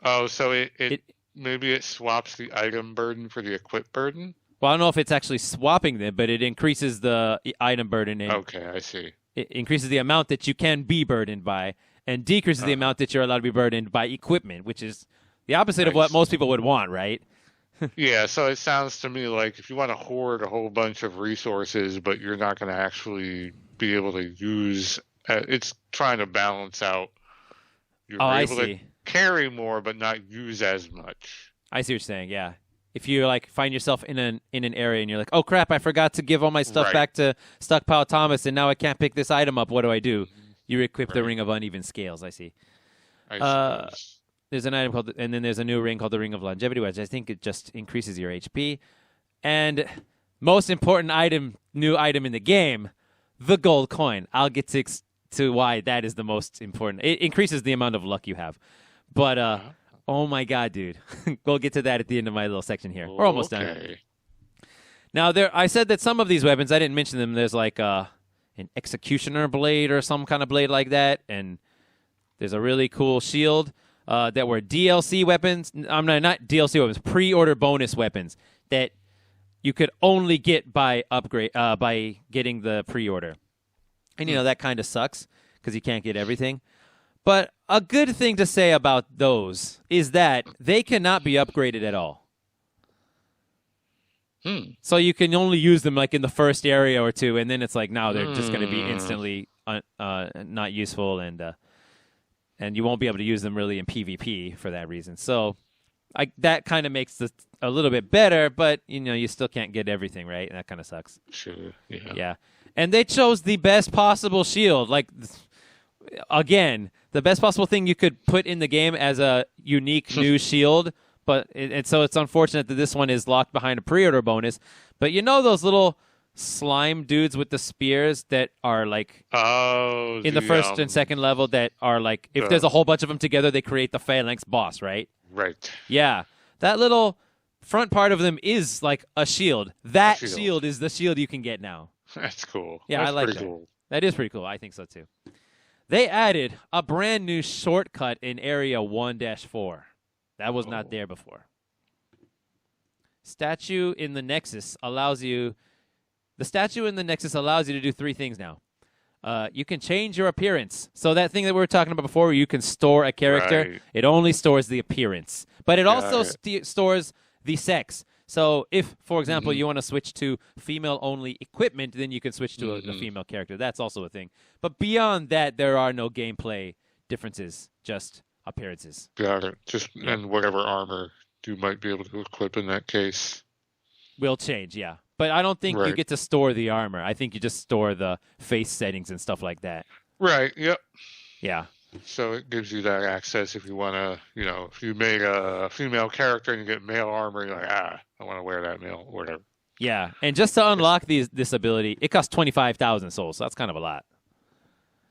Oh, so it maybe it swaps the item burden for the equip burden? Well, I don't know if it's actually swapping them, but it increases the item burden. And Okay, I see. it increases the amount that you can be burdened by and decreases the amount that you're allowed to be burdened by equipment, which is the opposite of what most people would want, right? Yeah, so it sounds to me like if you want to hoard a whole bunch of resources, but you're not going to actually be able to use, it's trying to balance out. You're able to carry more, but not use as much. I see what you're saying. Yeah, if you like find yourself in an area and you're like, oh crap, I forgot to give all my stuff back to Stockpile Thomas, and now I can't pick this item up. What do? You equip the Ring of Uneven Scales. I see. There's an item called, and then there's a new ring called the Ring of Longevity, which I think it just increases your HP. And most important new item in the game, the gold coin. I'll get to why that is the most important. It increases the amount of luck you have. But, oh my God, dude. We'll get to that at the end of my little section here. We're almost done. Now, I said that some of these weapons, I didn't mention them. There's like an executioner blade or some kind of blade like that. And there's a really cool shield. That were DLC weapons. I'm not DLC weapons. Pre-order bonus weapons that you could only get by getting the pre-order. And that kind of sucks because you can't get everything. But a good thing to say about those is that they cannot be upgraded at all. So you can only use them like in the first area or two, and then it's like now they're just going to be instantly not useful and you won't be able to use them really in PvP for that reason. So that kind of makes this a little bit better, but, you still can't get everything, right? And that kind of sucks. Sure, yeah. Yeah. And they chose the best possible shield. Like, again, the best possible thing you could put in the game as a unique new shield, but so it's unfortunate that this one is locked behind a pre-order bonus. But those little slime dudes with the spears that are like in the first and second level that are like if there's a whole bunch of them together they create the phalanx boss, right? Yeah, that little front part of them is like a shield. That shield is the shield you can get now. That's cool. Yeah, I like that. Cool. That is pretty cool. I think so too. They added a brand new shortcut in area 1-4 that was not there before. Statue in the Nexus allows you to do three things now. You can change your appearance. So that thing that we were talking about before where you can store a character, it only stores the appearance. But it also stores the sex. So if, for example, you want to switch to female-only equipment, then you can switch to a female character. That's also a thing. But beyond that, there are no gameplay differences, just appearances. Got it. And whatever armor you might be able to equip in that case. Will change, yeah. But I don't think you get to store the armor. I think you just store the face settings and stuff like that. Right, yep. Yeah. So it gives you that access if you want to, if you made a female character and you get male armor, you're like, I want to wear that male, whatever. Yeah, and just to unlock this ability, it costs 25,000 souls, so that's kind of a lot.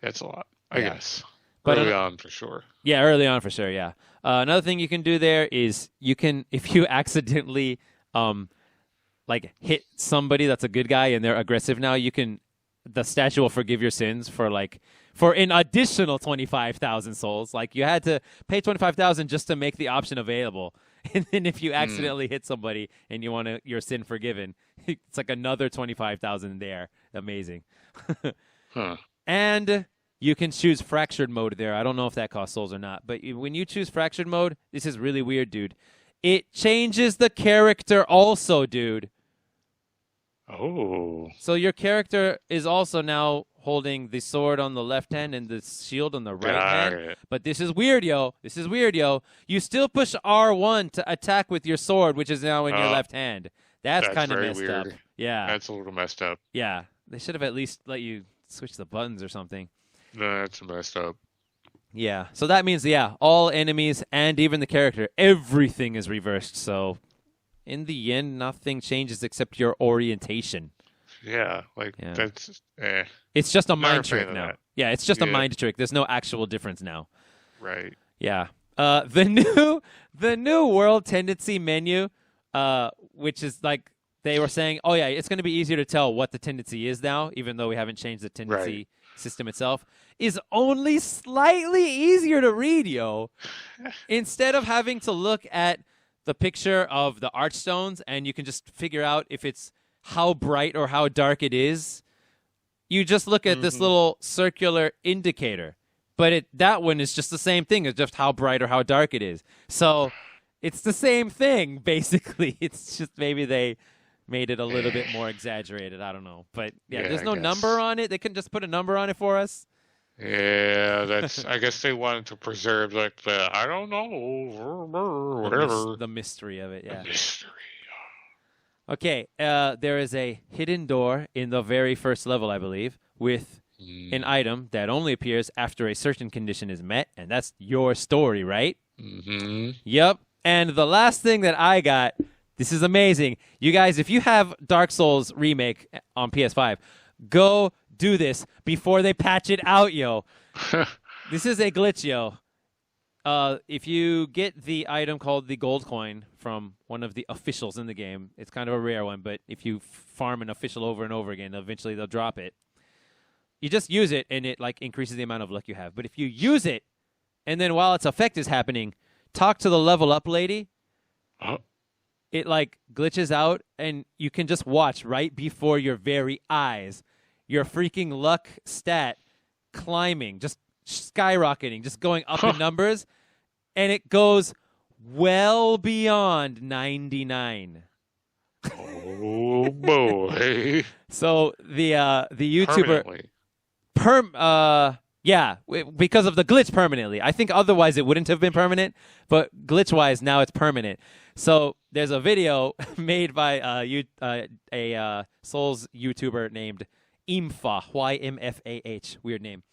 That's a lot, I guess. But early on, for sure. Yeah, early on, for sure, yeah. Another thing you can do there is if you accidentally hit somebody that's a good guy and they're aggressive now, the statue will forgive your sins for an additional 25,000 souls. Like you had to pay 25,000 just to make the option available. And then if you accidentally hit somebody and you want your sin forgiven, it's like another 25,000 there. Amazing. And you can choose fractured mode there. I don't know if that costs souls or not, but when you choose fractured mode, this is really weird, dude. It changes the character also, dude. Oh. So your character is also now holding the sword on the left hand and the shield on the right hand. But this is weird, yo. You still push R1 to attack with your sword, which is now in your left hand. That's kind of messed up. Yeah. That's a little messed up. Yeah. They should have at least let you switch the buttons or something. That's messed up. Yeah. So that means, all enemies and even the character, everything is reversed. So in the end, nothing changes except your orientation. Yeah, that's It's just a Not a mind fan trick of now. that. Yeah, it's just a Yeah. mind trick. There's no actual difference now. Right. Yeah. The new world tendency menu, which is like they were saying, oh yeah, it's going to be easier to tell what the tendency is now, even though we haven't changed the tendency Right. system itself, is only slightly easier to read, yo. Instead of having to look at the picture of the archstones and you can just figure out if it's how bright or how dark it is, you just look at this little circular indicator. But that one is just the same thing. It's just how bright or how dark it is. So it's the same thing, basically. It's just maybe they made it a little bit more exaggerated. I don't know. But yeah, there's I no guess. number on it. They couldn't just put a number on it for us. Yeah, that's. I guess they wanted to preserve like the I don't know whatever The mystery of it, yeah. mystery. Okay, there is a hidden door in the very first level, I believe, with an item that only appears after a certain condition is met, and that's your story, right? Mm-hmm. Yep. And the last thing that I got, this is amazing. You guys, if you have Dark Souls Remake on PS5, go do this before they patch it out, yo. This is a glitch, yo. If you get the item called the gold coin from one of the officials in the game, it's kind of a rare one, but if you farm an official over and over again, eventually they'll drop it. You just use it, and it like increases the amount of luck you have. But if you use it, and then while its effect is happening, talk to the level up lady, it like glitches out, and you can just watch right before your very eyes your freaking luck stat climbing, just skyrocketing, just going up in numbers, and it goes well beyond 99. Oh boy! So the YouTuber Permanently. because of the glitch permanently. I think otherwise it wouldn't have been permanent, but glitch wise now it's permanent. So there's a video made by a Souls YouTuber named Imfa, YMFAH, weird name.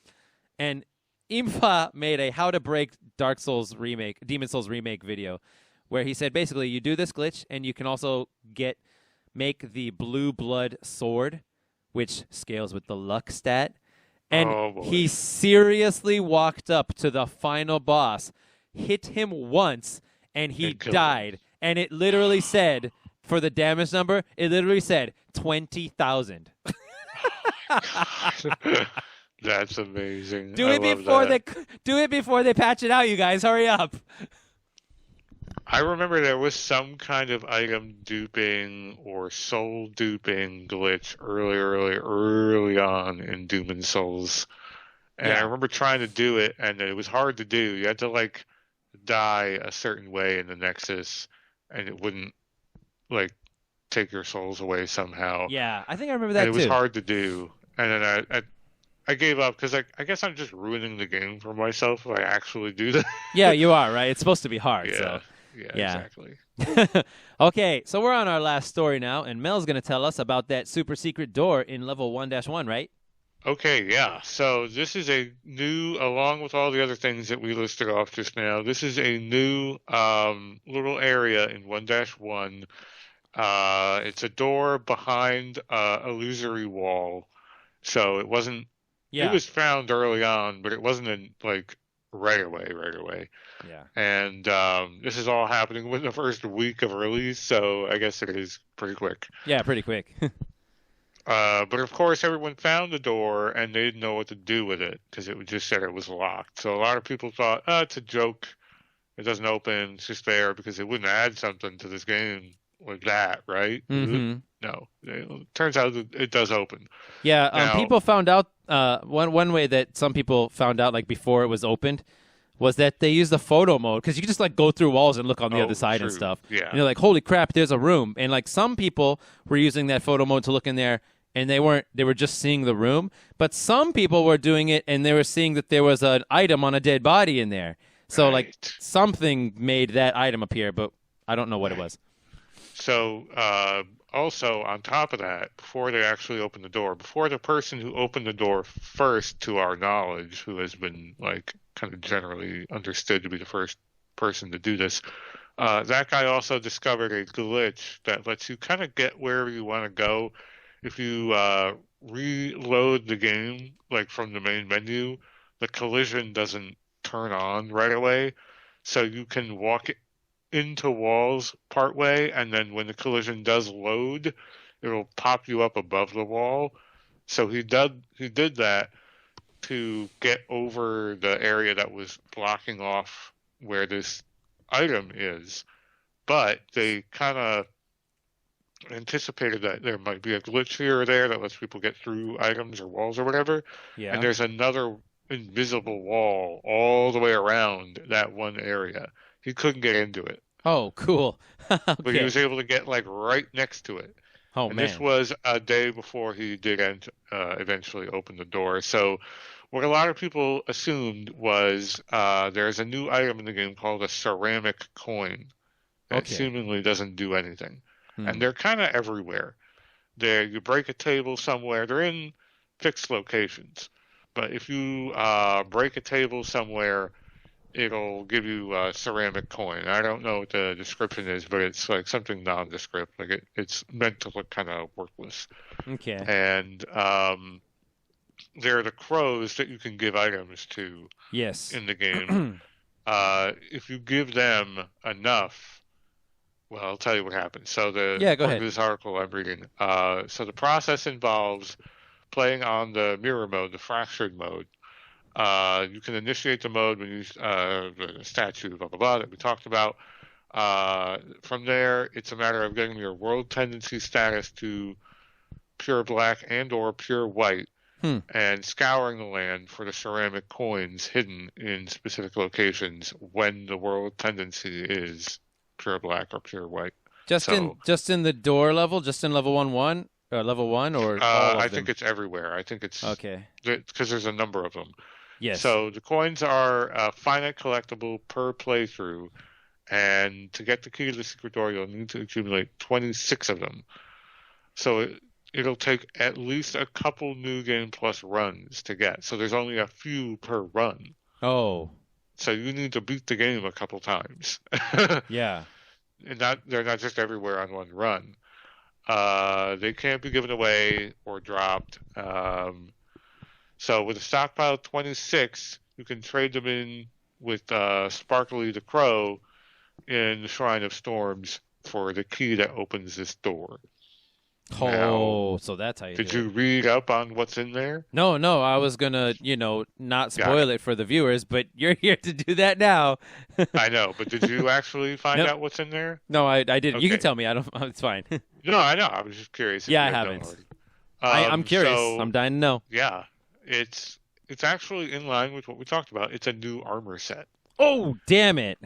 And Imfa made a how to break Demon Souls remake video where he said basically you do this glitch and you can also make the blue blood sword, which scales with the luck stat. And he seriously walked up to the final boss, hit him once, and he died. And it literally said, for the damage number, it literally said 20,000. That's amazing. Do it before they patch it out, you guys. Hurry up. I remember there was some kind of item duping or soul duping glitch early on in Demon Souls. And I remember trying to do it, and it was hard to do. You had to, like, die a certain way in the Nexus, and it wouldn't, like, take your souls away somehow. Yeah, I think I remember that, and too. It was hard to do. And then I gave up, because I guess I'm just ruining the game for myself if I actually do that. Yeah, you are, right? It's supposed to be hard, so... Yeah, exactly. Okay, so we're on our last story now, and Mel's going to tell us about that super secret door in level 1-1, right? Okay, yeah. So this is a new, along with all the other things that we listed off just now, this is a new little area in 1-1. It's a door behind a illusory wall. So it wasn't, it was found early on, but it wasn't in, like, right away. Yeah. And this is all happening within the first week of release, so I guess it is pretty quick. Yeah, pretty quick. But of course, everyone found the door, and they didn't know what to do with it, because it just said it was locked. So a lot of people thought, it's a joke. It doesn't open. It's just there because it wouldn't add something to this game like that, right? Mm-hmm. No. It turns out it does open. Yeah, now, people found out, one way that some people found out, like, before it was opened, was that they used the photo mode, because you can just, like, go through walls and look on the other side and stuff. Yeah. And you're like, holy crap, there's a room. And, like, some people were using that photo mode to look in there, and they were just seeing the room. But some people were doing it, and they were seeing that there was an item on a dead body in there. So, like, something made that item appear, but I don't know what it was. So, also, on top of that, before they actually opened the door, before the person who opened the door first, to our knowledge, who has been, like, kind of generally understood to be the first person to do this, that guy also discovered a glitch that lets you kind of get wherever you want to go if you reload the game, like from the main menu, the collision doesn't turn on right away. So you can walk into walls part way, and then when the collision does load, it'll pop you up above the wall. So he did that to get over the area that was blocking off where this item is. But they kind of anticipated that there might be a glitch here or there that lets people get through items or walls or whatever. Yeah. And there's another invisible wall all the way around that one area. He couldn't get into it. Oh, cool. But he Okay. was able to get like right next to it. Oh, And this man. was a day before he did eventually open the door. So what a lot of people assumed was there's a new item in the game called a ceramic coin that Okay. seemingly doesn't do anything. Hmm. And they're kind of everywhere. You break a table somewhere. They're in fixed locations. But if you break a table somewhere, it'll give you a ceramic coin. I don't know what the description is, but it's like something nondescript. Like it's meant to look kind of worthless. Okay. And they're the crows that you can give items to Yes. in the game. If you give them enough, well, I'll tell you what happens. So Yeah, go according ahead. to this article I'm reading, so the process involves playing on the mirror mode, the fractured mode. You can initiate the mode when you the statue, blah blah blah that we talked about. From there, it's a matter of getting your world tendency status to pure black and or pure white, and scouring the land for the ceramic coins hidden in specific locations when the world tendency is pure black or pure white. Just in the door level, just in level 1-1 or level 1 or all of I them? think it's everywhere. I think it's Okay. because there's a number of them. Yes. So the coins are finite collectible per playthrough, and to get the key to the secret door, you'll need to accumulate 26 of them. So it'll take at least a couple New Game Plus runs to get. So there's only a few per run. Oh. So you need to beat the game a couple times. Yeah. And they're not just everywhere on one run. They can't be given away or dropped. So with a stockpile of 26, you can trade them in with Sparkly the Crow in the Shrine of Storms for the key that opens this door. Oh, so that's how you Did do you it. read up on what's in there? No, I was gonna, not spoil it for the viewers, but you're here to do that now. I know, but did you actually find Nope. out what's in there? No, I didn't. You can Okay. tell me. I don't. It's fine. No, I know. I was just curious. If Yeah, you I had known haven't. already. I'm curious. So, I'm dying to know. yeah, it's actually in line with what we talked about. It's a new armor set. Oh, damn it!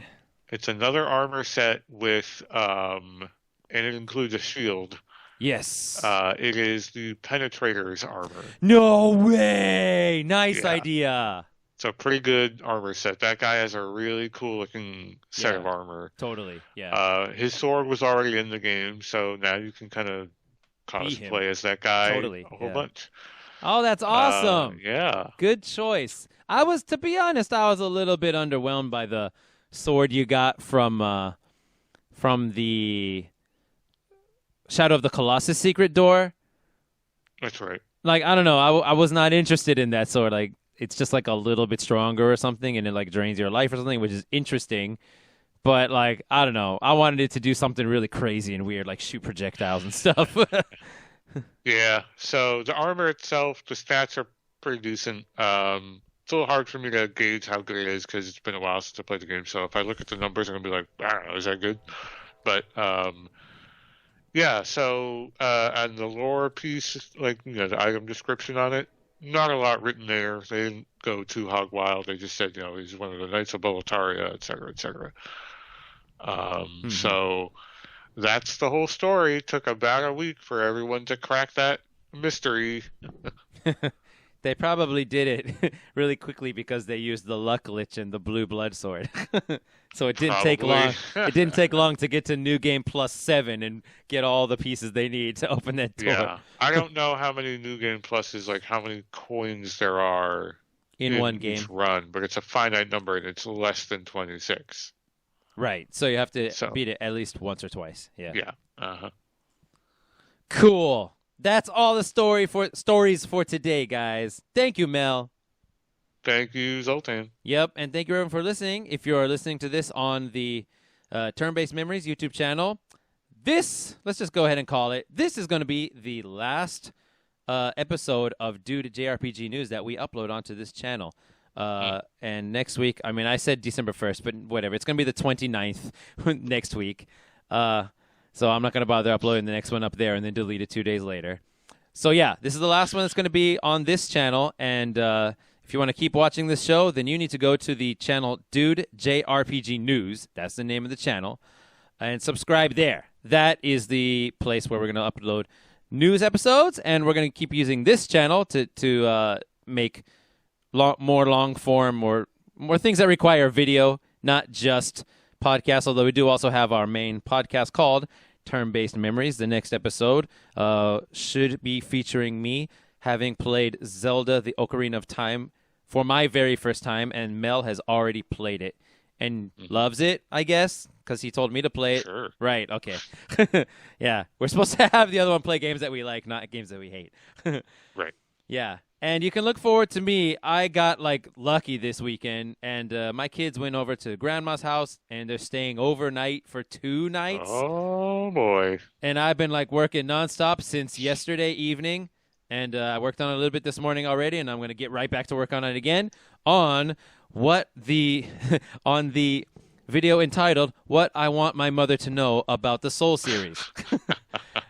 It's another armor set with, and it includes a shield. Yes. It is the Penetrator's armor. No way! Nice Yeah. idea. It's a pretty good armor set. That guy has a really cool looking set of Yeah. armor. Totally. Yeah. His sword was already in the game, so now you can kind of Be him. cosplay as that guy Totally, a whole yeah. bunch. Oh, that's awesome. Yeah. Good choice. To be honest, I was a little bit underwhelmed by the sword you got from the Shadow of the Colossus secret door. That's right. Like, I don't know. I was not interested in that sword. Like, it's just like a little bit stronger or something, and it like drains your life or something, which is interesting. But like, I don't know. I wanted it to do something really crazy and weird, like shoot projectiles and stuff. Yeah. So the armor itself, the stats are pretty decent. It's a little hard for me to gauge how good it is because it's been a while since I played the game. So if I look at the numbers, I'm gonna be like, I don't know, is that good? But yeah. So and the lore piece, like the item description on it, not a lot written there. They didn't go too hog wild. They just said, he's one of the Knights of Boletaria, et cetera, et cetera. So that's the whole story. It took about a week for everyone to crack that mystery. They probably did it really quickly because they used the luck lich and the blue blood sword. So it didn't take long. It didn't take long to get to New Game Plus 7 and get all the pieces they need to open that door. Yeah. I don't know how many New Game Pluses, like how many coins there are in one each game. run, but it's a finite number and it's less than 26. Right. So you have to beat it at least once or twice. Yeah. Yeah. Uh-huh. Cool. That's all the stories for today, guys. Thank you, Mel. Thank you, Zoltan. Yep, and thank you everyone for listening. If you're listening to this on the Turn-Based Memories YouTube channel, let's just go ahead and call it. This is going to be the last episode of Due to JRPG News that we upload onto this channel. And next week, I mean, I said December 1st, but whatever. It's going to be the 29th next week. So I'm not going to bother uploading the next one up there and then delete it 2 days later. So yeah, this is the last one that's going to be on this channel. And if you want to keep watching this show, then you need to go to the channel Dude JRPG News. That's the name of the channel. And subscribe there. That is the place where we're going to upload news episodes. And we're going to keep using this channel to make more long form, more things that require video, not just podcasts, although we do also have our main podcast called Turn-Based Memories. The next episode should be featuring me having played Zelda the Ocarina of Time for my very first time, and Mel has already played it and loves it, I guess, because he told me to play it. Sure. Right, okay. Yeah, we're supposed to have the other one play games that we like, not games that we hate. Right. Yeah. And you can look forward to me. I got, lucky this weekend, and my kids went over to Grandma's house, and they're staying overnight for 2 nights. Oh, boy. And I've been, working nonstop since yesterday evening, and I worked on it a little bit this morning already, and I'm going to get right back to work on it again on on the video entitled, What I Want My Mother to Know About the Soul Series.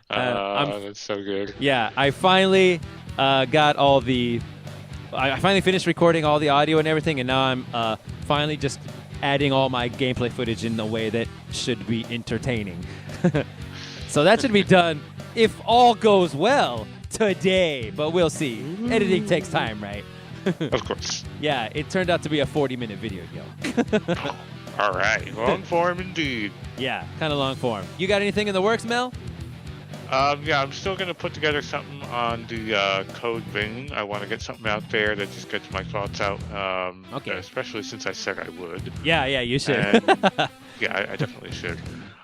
That's so good. Yeah, I finally... I finally finished recording all the audio and everything, and now I'm finally just adding all my gameplay footage in a way that should be entertaining. So that should be done, if all goes well, today. But we'll see. Editing takes time, right? Of course. Yeah, it turned out to be a 40-minute video, yo. All right. Long form indeed. Yeah, kind of long form. You got anything in the works, Mel? Yeah, I'm still going to put together something on the code vein. I want to get something out there that just gets my thoughts out. Okay. Especially since I said I would. Yeah, you should. Yeah, I definitely should.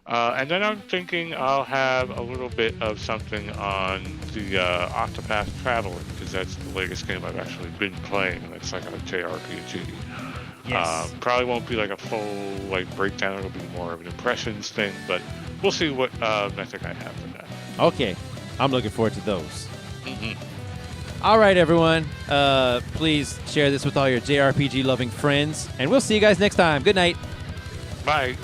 And then I'm thinking I'll have a little bit of something on the Octopath Traveler, because that's the latest game I've actually been playing. It's like a JRPG. Yes. Probably won't be like a full breakdown. It'll be more of an impressions thing, but we'll see what method I have for that. Okay. I'm looking forward to those. Mm-hmm. All right, everyone. Please share this with all your JRPG-loving friends, and we'll see you guys next time. Good night. Bye.